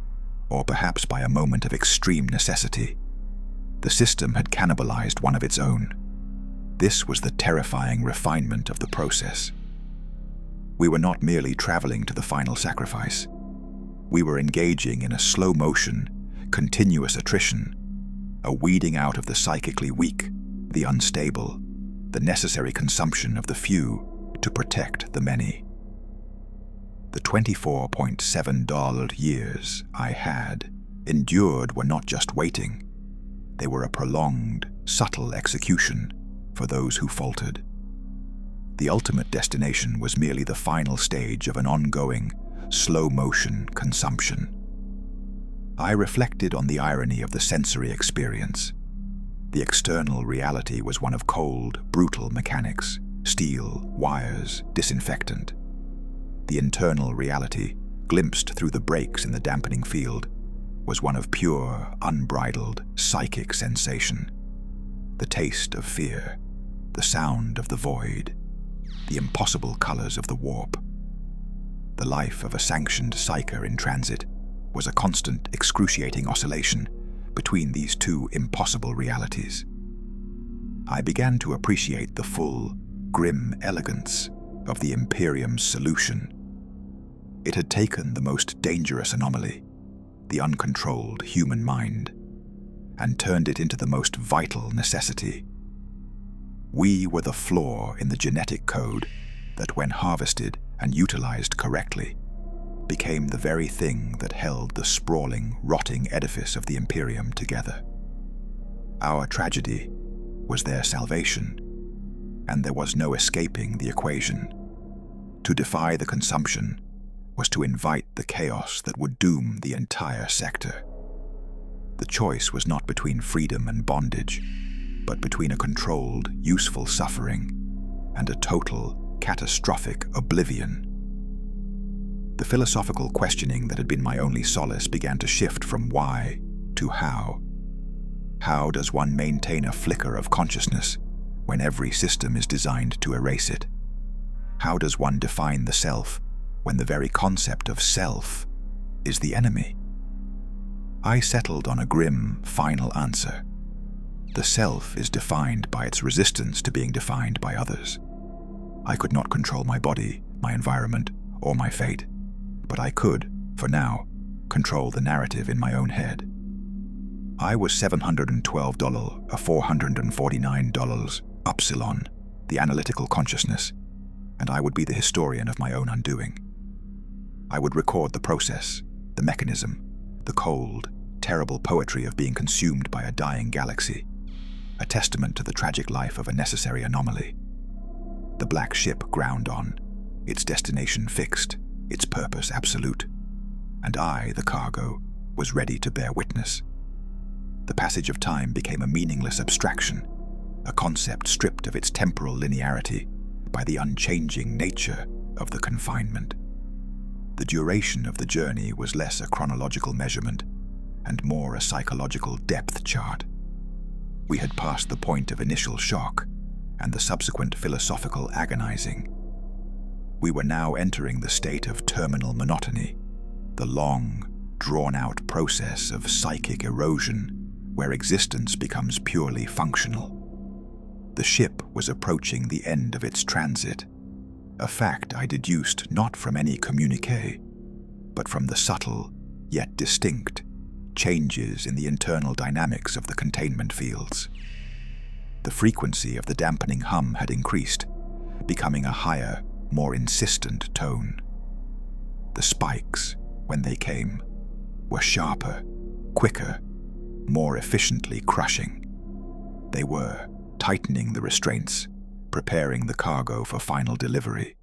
or perhaps by a moment of extreme necessity. The system had cannibalized one of its own. This was the terrifying refinement of the process. We were not merely traveling to the final sacrifice. We were engaging in a slow-motion, continuous attrition, a weeding out of the psychically weak, the unstable, the necessary consumption of the few to protect the many. The 24.7 years I had endured were not just waiting. They were a prolonged, subtle execution for those who faltered. The ultimate destination was merely the final stage of an ongoing, slow-motion consumption. I reflected on the irony of the sensory experience. The external reality was one of cold, brutal mechanics, steel, wires, disinfectant. The internal reality, glimpsed through the breaks in the dampening field, was one of pure, unbridled, psychic sensation. The taste of fear, the sound of the void, the impossible colors of the warp. The life of a sanctioned psyker in transit was a constant, excruciating oscillation between these two impossible realities. I began to appreciate the full, grim elegance of the Imperium's solution. It had taken the most dangerous anomaly, the uncontrolled human mind, and turned it into the most vital necessity. We were the flaw in the genetic code that, when harvested and utilized correctly, became the very thing that held the sprawling, rotting edifice of the Imperium together. Our tragedy was their salvation, and there was no escaping the equation. To defy the consumption was to invite the chaos that would doom the entire sector. The choice was not between freedom and bondage, but between a controlled, useful suffering and a total, catastrophic oblivion. The philosophical questioning that had been my only solace began to shift from why to how. How does one maintain a flicker of consciousness when every system is designed to erase it? How does one define the self when the very concept of self is the enemy? I settled on a grim, final answer. The self is defined by its resistance to being defined by others. I could not control my body, my environment, or my fate, but I could, for now, control the narrative in my own head. I was $712, a $449, upsilon, the analytical consciousness, and I would be the historian of my own undoing. I would record the process, the mechanism, the cold, terrible poetry of being consumed by a dying galaxy, a testament to the tragic life of a necessary anomaly. The black ship ground on, its destination fixed, its purpose absolute, and I, the cargo, was ready to bear witness. The passage of time became a meaningless abstraction, a concept stripped of its temporal linearity by the unchanging nature of the confinement. The duration of the journey was less a chronological measurement and more a psychological depth chart. We had passed the point of initial shock and the subsequent philosophical agonizing. We were now entering the state of terminal monotony, the long, drawn-out process of psychic erosion where existence becomes purely functional. The ship was approaching the end of its transit, a fact I deduced not from any communiqué, but from the subtle, yet distinct, changes in the internal dynamics of the containment fields. The frequency of the dampening hum had increased, becoming a higher, more insistent tone. The spikes, when they came, were sharper, quicker, more efficiently crushing. They were tightening the restraints, preparing the cargo for final delivery.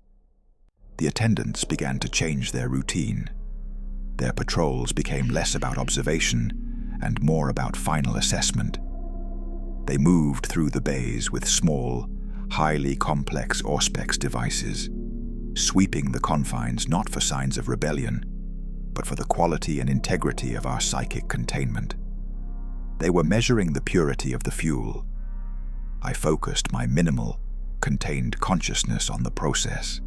The attendants began to change their routine. Their patrols became less about observation and more about final assessment. They moved through the bays with small, highly complex Auspex devices, sweeping the confines not for signs of rebellion, but for the quality and integrity of our psychic containment. They were measuring the purity of the fuel. I focused my minimal, contained consciousness on the process,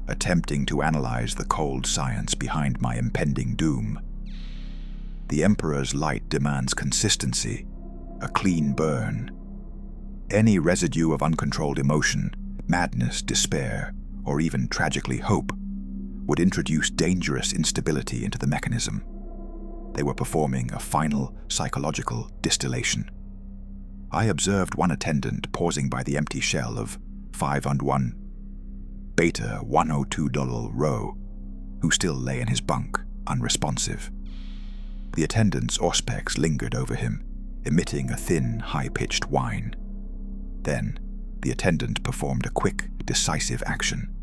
attempting to analyze the cold science behind my impending doom. The Emperor's light demands consistency, a clean burn. Any residue of uncontrolled emotion, madness, despair, or even tragically hope would introduce dangerous instability into the mechanism. They were performing a final psychological distillation. I observed one attendant pausing by the empty shell of 501 Beta 102 Rho, who still lay in his bunk, unresponsive. The attendant's Auspex lingered over him, emitting a thin, high-pitched whine. Then, the attendant performed a quick, decisive action,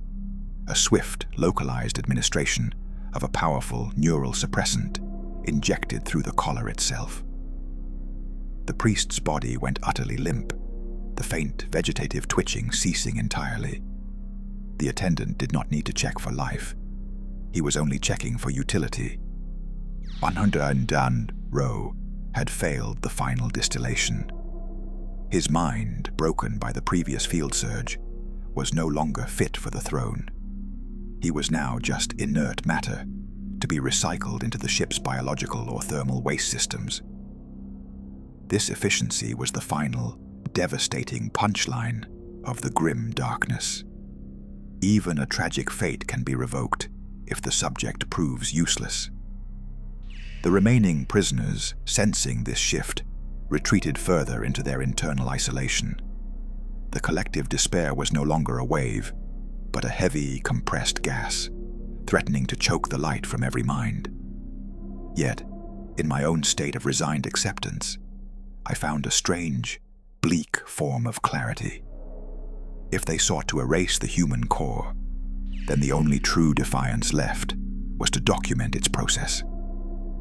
a swift, localized administration of a powerful neural suppressant injected through the collar itself. The priest's body went utterly limp, the faint, vegetative twitching ceasing entirely. The attendant did not need to check for life. He was only checking for utility. 100 Rho had failed the final distillation. His mind, broken by the previous field surge, was no longer fit for the throne. He was now just inert matter, to be recycled into the ship's biological or thermal waste systems. This efficiency was the final, devastating punchline of the grim darkness. Even a tragic fate can be revoked if the subject proves useless. The remaining prisoners, sensing this shift, retreated further into their internal isolation. The collective despair was no longer a wave, but a heavy, compressed gas, threatening to choke the light from every mind. Yet, in my own state of resigned acceptance, I found a strange, bleak form of clarity. If they sought to erase the human core, then the only true defiance left was to document its process.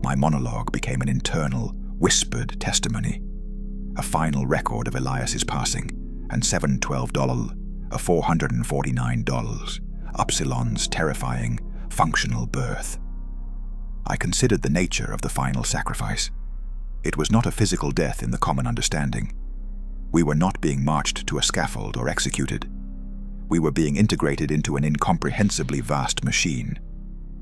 My monologue became an internal, whispered testimony, a final record of Elias's passing, and $712, a $449, Upsilon's terrifying, functional birth. I considered the nature of the final sacrifice. It was not a physical death in the common understanding. We were not being marched to a scaffold or executed. We were being integrated into an incomprehensibly vast machine,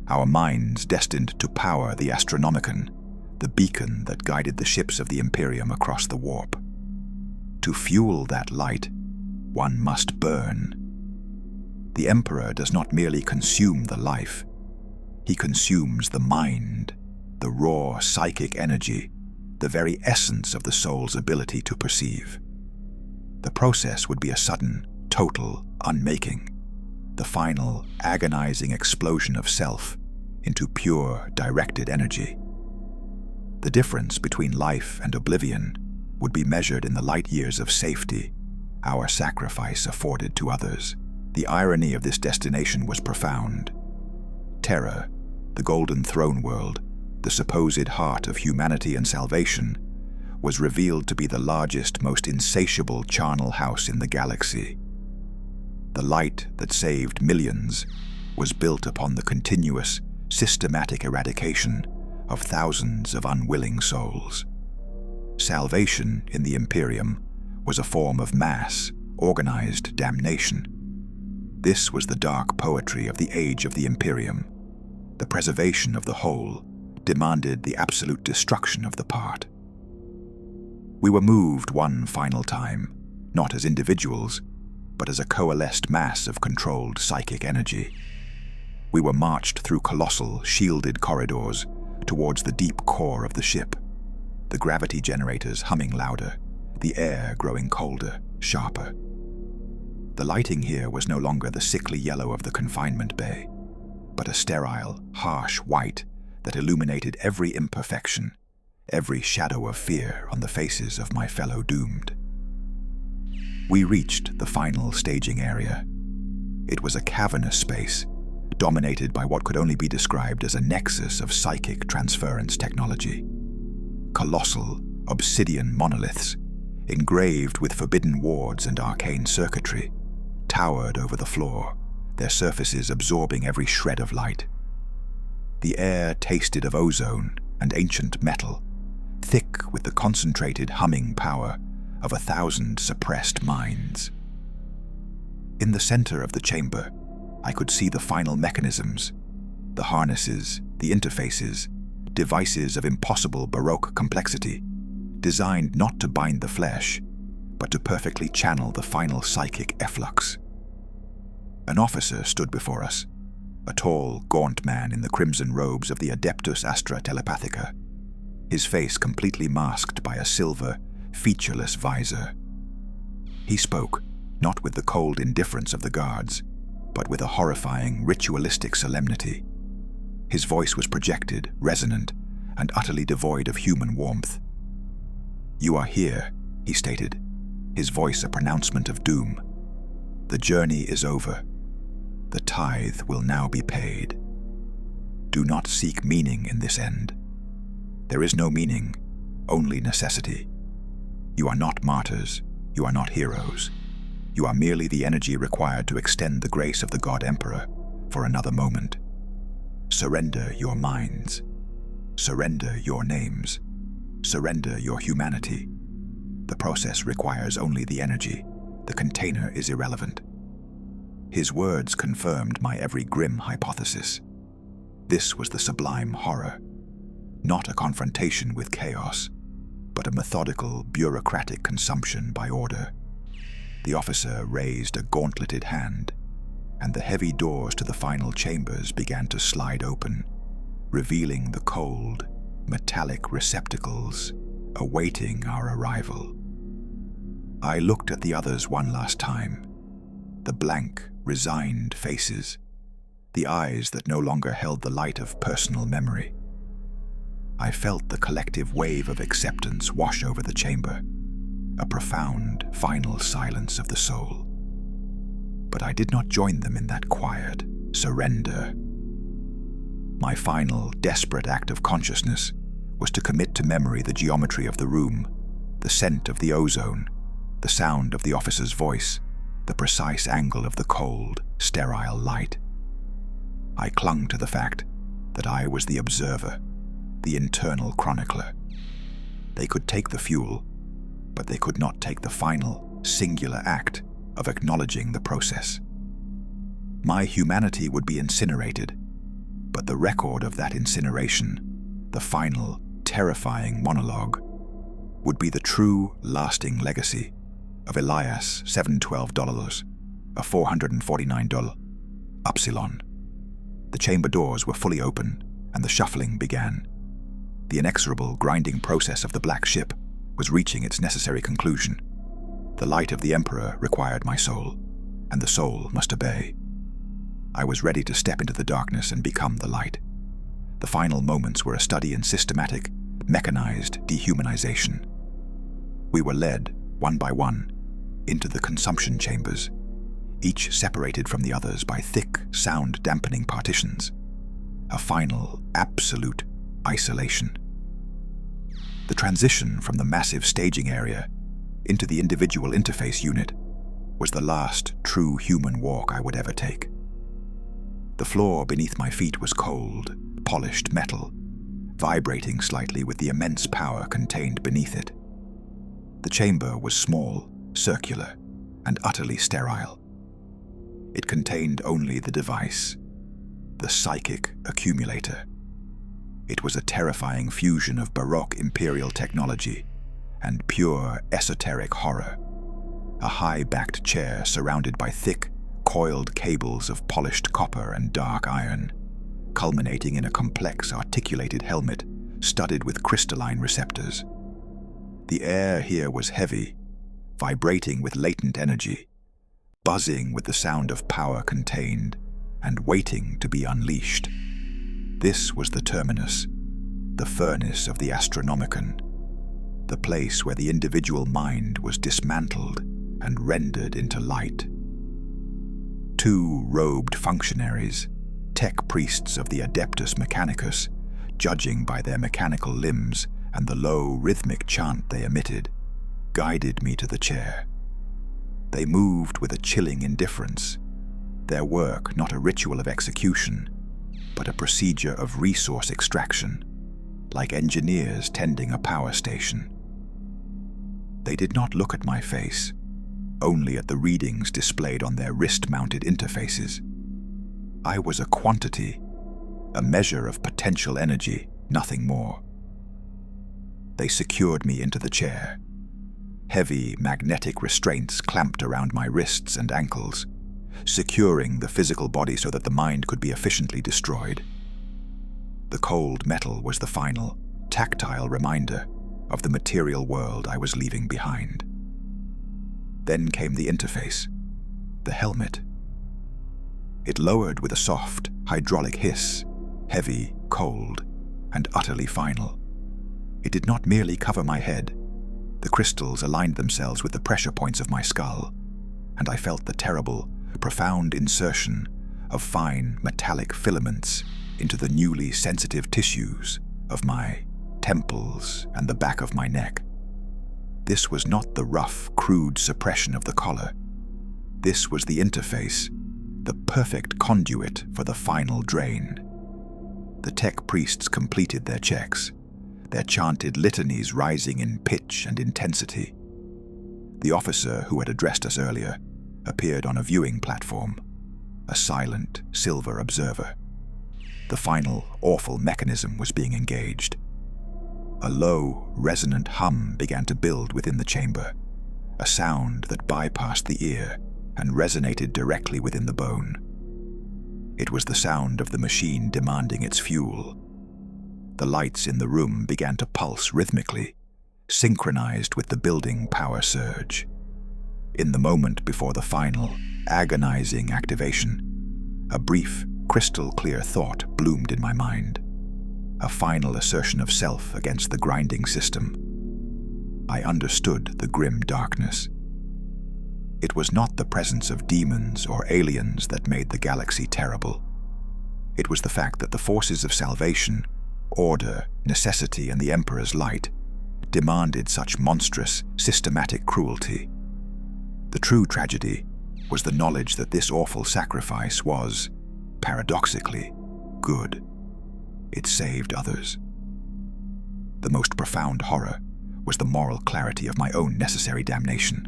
our minds destined to power the Astronomicon, the beacon that guided the ships of the Imperium across the warp. To fuel that light, one must burn. The Emperor does not merely consume the life, he consumes the mind, the raw psychic energy, the very essence of the soul's ability to perceive. The process would be a sudden, total unmaking, the final, agonizing explosion of self into pure, directed energy. The difference between life and oblivion would be measured in the light years of safety our sacrifice afforded to others. The irony of this destination was profound. Terror, The Golden Throne World, the supposed heart of humanity and salvation, was revealed to be the largest, most insatiable charnel house in the galaxy. The light that saved millions was built upon the continuous, systematic eradication of thousands of unwilling souls. Salvation in the Imperium was a form of mass, organized damnation. This was the dark poetry of the age of the Imperium. The preservation of the whole demanded the absolute destruction of the part. We were moved one final time, not as individuals, but as a coalesced mass of controlled psychic energy. We were marched through colossal, shielded corridors towards the deep core of the ship, the gravity generators humming louder, the air growing colder, sharper. The lighting here was no longer the sickly yellow of the confinement bay, but a sterile, harsh white that illuminated every imperfection, every shadow of fear on the faces of my fellow doomed. We reached the final staging area. It was a cavernous space, dominated by what could only be described as a nexus of psychic transference technology. Colossal, obsidian monoliths, engraved with forbidden wards and arcane circuitry, towered over the floor, their surfaces absorbing every shred of light. The air tasted of ozone and ancient metal, thick with the concentrated humming power of 1,000 suppressed minds. In the center of the chamber, I could see the final mechanisms, the harnesses, the interfaces, devices of impossible Baroque complexity, designed not to bind the flesh, but to perfectly channel the final psychic efflux. An officer stood before us, a tall, gaunt man in the crimson robes of the Adeptus Astra Telepathica, his face completely masked by a silver, featureless visor. He spoke, not with the cold indifference of the guards, but with a horrifying, ritualistic solemnity. His voice was projected, resonant, and utterly devoid of human warmth. "You are here," he stated, his voice a pronouncement of doom. "The journey is over. The tithe will now be paid. Do not seek meaning in this end. There is no meaning, only necessity. You are not martyrs, you are not heroes. You are merely the energy required to extend the grace of the God Emperor for another moment. Surrender your minds. Surrender your names. Surrender your humanity. The process requires only the energy. The container is irrelevant." His words confirmed my every grim hypothesis. This was the sublime horror, not a confrontation with chaos, but a methodical, bureaucratic consumption by order. The officer raised a gauntleted hand, and the heavy doors to the final chambers began to slide open, revealing the cold, metallic receptacles awaiting our arrival. I looked at the others one last time, the blank, resigned faces, the eyes that no longer held the light of personal memory. I felt the collective wave of acceptance wash over the chamber, a profound, final silence of the soul. But I did not join them in that quiet surrender. My final, desperate act of consciousness was to commit to memory the geometry of the room, the scent of the ozone, the sound of the officer's voice, the precise angle of the cold, sterile light. I clung to the fact that I was the observer, the internal chronicler. They could take the fuel, but they could not take the final, singular act of acknowledging the process. My humanity would be incinerated, but the record of that incineration, the final, terrifying monologue, would be the true, lasting legacy of Elias $712, a $449 Upsilon. The chamber doors were fully open, and the shuffling began. The inexorable, grinding process of the black ship was reaching its necessary conclusion. The light of the Emperor required my soul, and the soul must obey. I was ready to step into the darkness and become the light. The final moments were a study in systematic, mechanized dehumanization. We were led, one by one, into the consumption chambers, each separated from the others by thick, sound-dampening partitions. a final, absolute isolation. The transition from the massive staging area into the individual interface unit was the last true human walk I would ever take. The floor beneath my feet was cold, polished metal, vibrating slightly with the immense power contained beneath it. The chamber was small, circular, and utterly sterile. It contained only the device, the psychic accumulator. It was a terrifying fusion of Baroque imperial technology and pure esoteric horror. A high-backed chair surrounded by thick, coiled cables of polished copper and dark iron, culminating in a complex articulated helmet studded with crystalline receptors. The air here was heavy, vibrating with latent energy, buzzing with the sound of power contained and waiting to be unleashed. This was the terminus, the furnace of the Astronomicon, the place where the individual mind was dismantled and rendered into light. Two robed functionaries, tech priests of the Adeptus Mechanicus, judging by their mechanical limbs and the low, rhythmic chant they emitted, guided me to the chair. They moved with a chilling indifference, their work not a ritual of execution, but a procedure of resource extraction, like engineers tending a power station. They did not look at my face, only at the readings displayed on their wrist-mounted interfaces. I was a quantity, a measure of potential energy, nothing more. They secured me into the chair. Heavy magnetic restraints clamped around my wrists and ankles, securing the physical body so that the mind could be efficiently destroyed. The cold metal was the final, tactile reminder of the material world I was leaving behind. Then came the interface, the helmet. It lowered with a soft, hydraulic hiss, heavy, cold, and utterly final. It did not merely cover my head. The crystals aligned themselves with the pressure points of my skull, and I felt the terrible, profound insertion of fine, metallic filaments into the newly sensitive tissues of my temples and the back of my neck. This was not the rough, crude suppression of the collar. This was the interface, the perfect conduit for the final drain. The tech priests completed their checks, their chanted litanies rising in pitch and intensity. The officer who had addressed us earlier appeared on a viewing platform, a silent, silver observer. The final, awful mechanism was being engaged. A low, resonant hum began to build within the chamber, a sound that bypassed the ear and resonated directly within the bone. It was the sound of the machine demanding its fuel. The lights in the room began to pulse rhythmically, synchronized with the building power surge. In the moment before the final, agonizing activation, a brief, crystal-clear thought bloomed in my mind. A final assertion of self against the grinding system. I understood the grim darkness. It was not the presence of demons or aliens that made the galaxy terrible. It was the fact that the forces of salvation, order, necessity, and the Emperor's light demanded such monstrous, systematic cruelty. The true tragedy was the knowledge that this awful sacrifice was, paradoxically, good. It saved others. The most profound horror was the moral clarity of my own necessary damnation.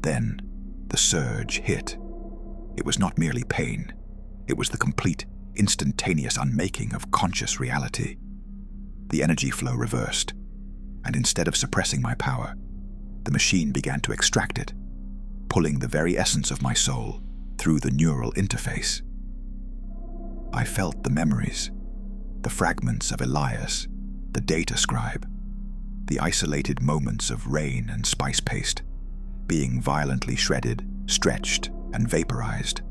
Then, the surge hit. It was not merely pain. It was the complete, instantaneous unmaking of conscious reality. The energy flow reversed, and instead of suppressing my power, the machine began to extract it, pulling the very essence of my soul through the neural interface. I felt the memories, the fragments of Elias, the data scribe, the isolated moments of rain and spice paste, being violently shredded, stretched, and vaporized.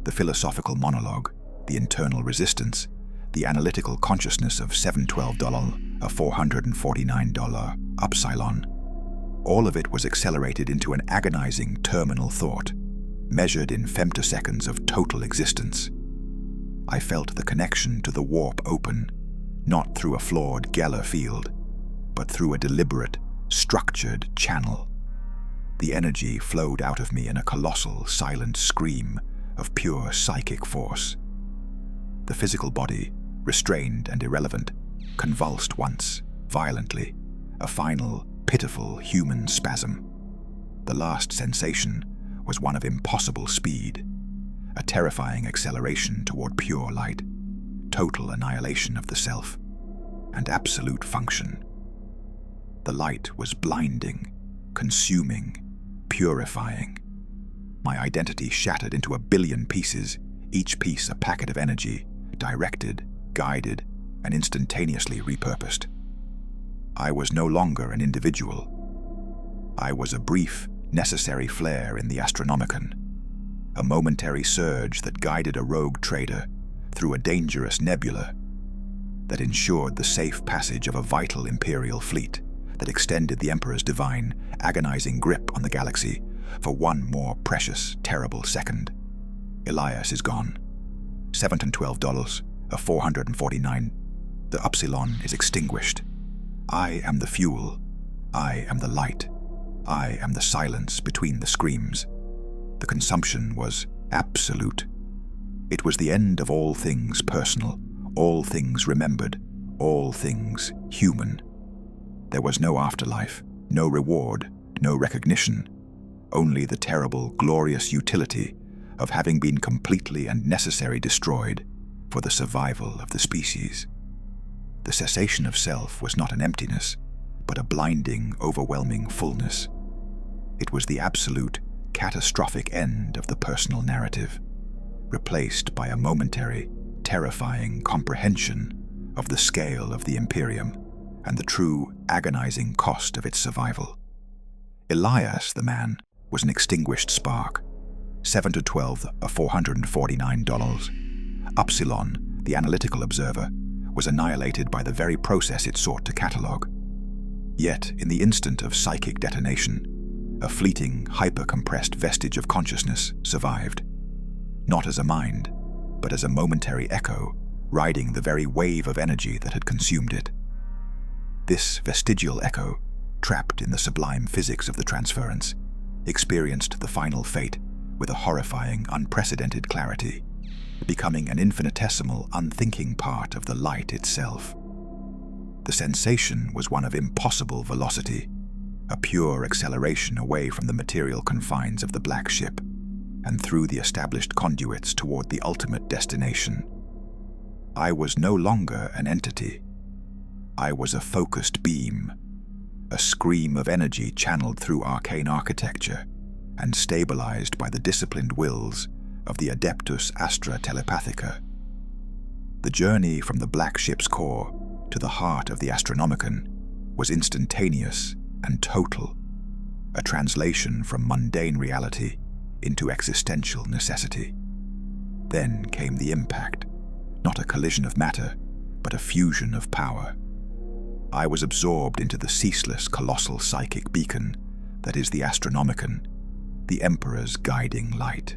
The philosophical monologue, the internal resistance, the analytical consciousness of $712, a $449 upsilon. All of it was accelerated into an agonizing terminal thought, measured in femtoseconds of total existence. I felt the connection to the warp open, not through a flawed Geller field, but through a deliberate, structured channel. The energy flowed out of me in a colossal, silent scream of pure psychic force. The physical body, restrained and irrelevant, convulsed once, violently, a final, pitiful human spasm. The last sensation was one of impossible speed, a terrifying acceleration toward pure light, total annihilation of the self, and absolute function. The light was blinding, consuming, purifying. My identity shattered into a billion pieces, each piece a packet of energy, directed, guided, and instantaneously repurposed. I was no longer an individual. I was a brief, necessary flare in the Astronomicon, a momentary surge that guided a rogue trader through a dangerous nebula, that ensured the safe passage of a vital Imperial fleet, that extended the Emperor's divine, agonizing grip on the galaxy for one more precious, terrible second. Elias is gone. $712 of 449. The Upsilon is extinguished. I am the fuel. I am the light. I am the silence between the screams. The consumption was absolute. It was the end of all things personal, all things remembered, all things human. There was no afterlife, no reward, no recognition, only the terrible, glorious utility of having been completely and necessarily destroyed for the survival of the species. The cessation of self was not an emptiness, but a blinding, overwhelming fullness. It was the absolute, catastrophic end of the personal narrative, replaced by a momentary, terrifying comprehension of the scale of the Imperium and the true, agonizing cost of its survival. Elias, the man, was an extinguished spark. 7 to 12 of $449. Upsilon, the analytical observer, was annihilated by the very process it sought to catalogue. Yet, in the instant of psychic detonation, a fleeting, hyper-compressed vestige of consciousness survived, not as a mind, but as a momentary echo, riding the very wave of energy that had consumed it. This vestigial echo, trapped in the sublime physics of the transference, experienced the final fate with a horrifying, unprecedented clarity, becoming an infinitesimal, unthinking part of the light itself. The sensation was one of impossible velocity, a pure acceleration away from the material confines of the black ship and through the established conduits toward the ultimate destination. I was no longer an entity. I was a focused beam, a scream of energy channeled through arcane architecture and stabilized by the disciplined wills of the Adeptus Astra Telepathica. The journey from the black ship's core to the heart of the Astronomicon was instantaneous and total, a translation from mundane reality into existential necessity. Then came the impact, not a collision of matter, but a fusion of power. I was absorbed into the ceaseless, colossal psychic beacon that is the Astronomicon, the Emperor's guiding light.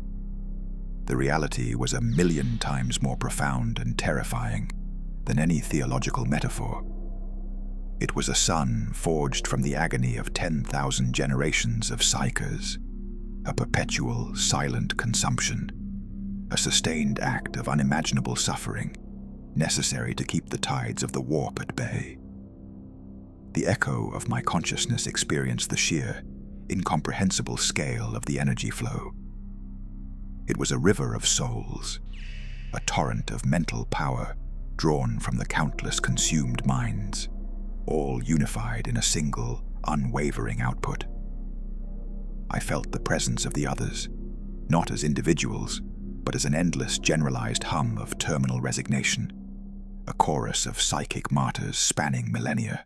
The reality was 1,000,000 times more profound and terrifying than any theological metaphor. It was a sun forged from the agony of 10,000 generations of psykers, a perpetual, silent consumption, a sustained act of unimaginable suffering, necessary to keep the tides of the warp at bay. The echo of my consciousness experienced the sheer, incomprehensible scale of the energy flow. It was a river of souls, a torrent of mental power drawn from the countless consumed minds, all unified in a single, unwavering output. I felt the presence of the others, not as individuals, but as an endless generalized hum of terminal resignation, a chorus of psychic martyrs spanning millennia.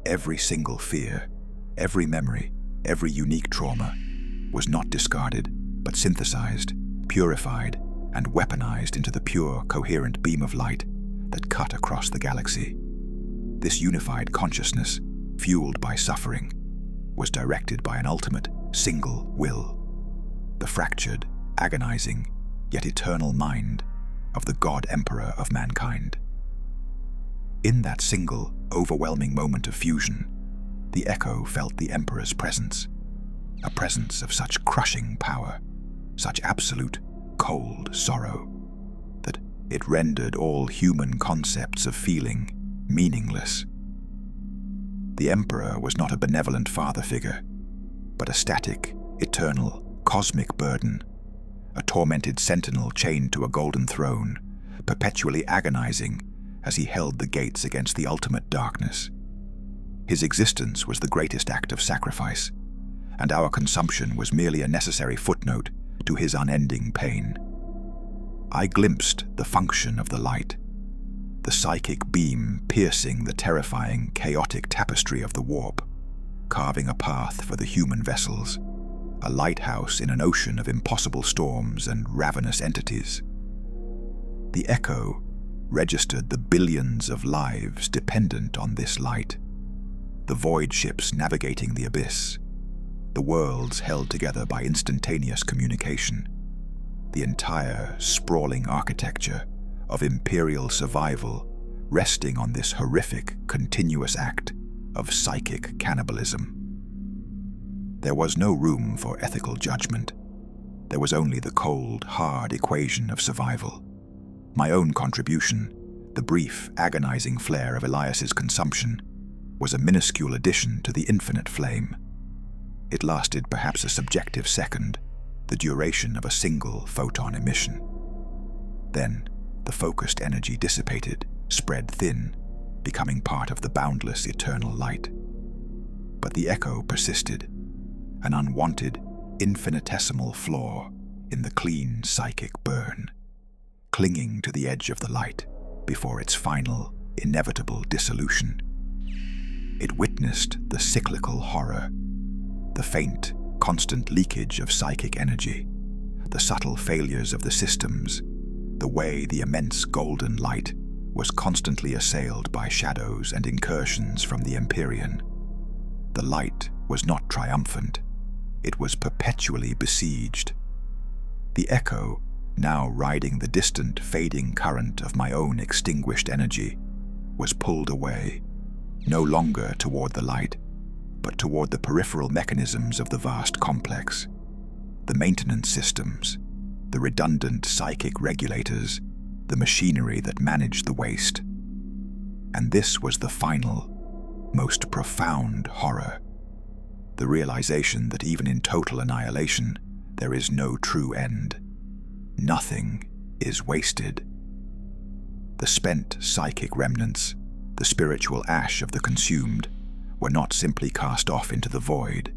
Every single fear, every memory, every unique trauma was not discarded, but synthesized, purified, and weaponized into the pure, coherent beam of light that cut across the galaxy. This unified consciousness, fueled by suffering, was directed by an ultimate, single will. The fractured, agonizing, yet eternal mind of the God Emperor of mankind. In that single, overwhelming moment of fusion, the Echo felt the Emperor's presence, a presence of such crushing power, such absolute, cold sorrow, that it rendered all human concepts of feeling meaningless. The Emperor was not a benevolent father figure, but a static, eternal, cosmic burden, a tormented sentinel chained to a golden throne, perpetually agonizing as he held the gates against the ultimate darkness. His existence was the greatest act of sacrifice, and our consumption was merely a necessary footnote to his unending pain. I glimpsed the function of the light, the psychic beam piercing the terrifying, chaotic tapestry of the warp, carving a path for the human vessels, a lighthouse in an ocean of impossible storms and ravenous entities. The Echo registered the billions of lives dependent on this light, the void ships navigating the abyss, the worlds held together by instantaneous communication, the entire sprawling architecture of imperial survival resting on this horrific, continuous act of psychic cannibalism. There was no room for ethical judgment. There was only the cold, hard equation of survival. My own contribution, the brief, agonizing flare of Elias's consumption, was a minuscule addition to the infinite flame. It lasted perhaps a subjective second, the duration of a single photon emission. Then, the focused energy dissipated, spread thin, becoming part of the boundless eternal light. But the Echo persisted, an unwanted, infinitesimal flaw in the clean psychic burn, clinging to the edge of the light before its final, inevitable dissolution. It witnessed the cyclical horror, the faint, constant leakage of psychic energy, the subtle failures of the systems, the way the immense golden light was constantly assailed by shadows and incursions from the Imperium. The light was not triumphant. It was perpetually besieged. The Echo, now riding the distant, fading current of my own extinguished energy, was pulled away, no longer toward the light, but toward the peripheral mechanisms of the vast complex, the maintenance systems, the redundant psychic regulators, the machinery that managed the waste. And this was the final, most profound horror, the realization that even in total annihilation, there is no true end. Nothing is wasted. The spent psychic remnants, the spiritual ash of the consumed, were not simply cast off into the void.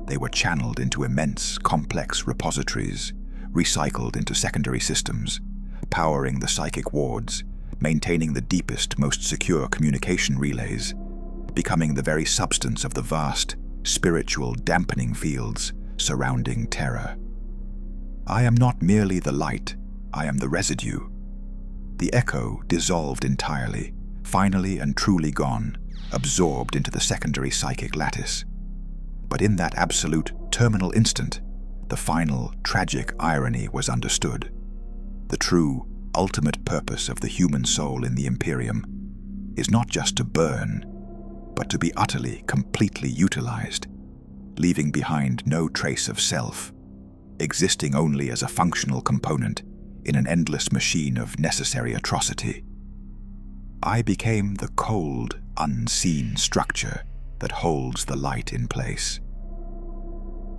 They were channeled into immense, complex repositories, recycled into secondary systems, powering the psychic wards, maintaining the deepest, most secure communication relays, becoming the very substance of the vast, spiritual dampening fields surrounding terror. I am not merely the light, I am the residue. The Echo dissolved entirely, finally and truly gone, absorbed into the secondary psychic lattice. But in that absolute, terminal instant, the final, tragic irony was understood. The true, ultimate purpose of the human soul in the Imperium is not just to burn, but to be utterly, completely utilized, leaving behind no trace of self, existing only as a functional component in an endless machine of necessary atrocity. I became the cold, unseen structure that holds the light in place.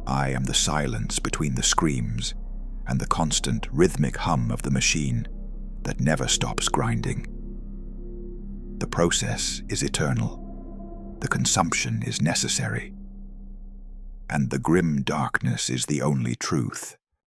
I am the silence between the screams and the constant rhythmic hum of the machine that never stops grinding. The process is eternal. The consumption is necessary. And the grim darkness is the only truth.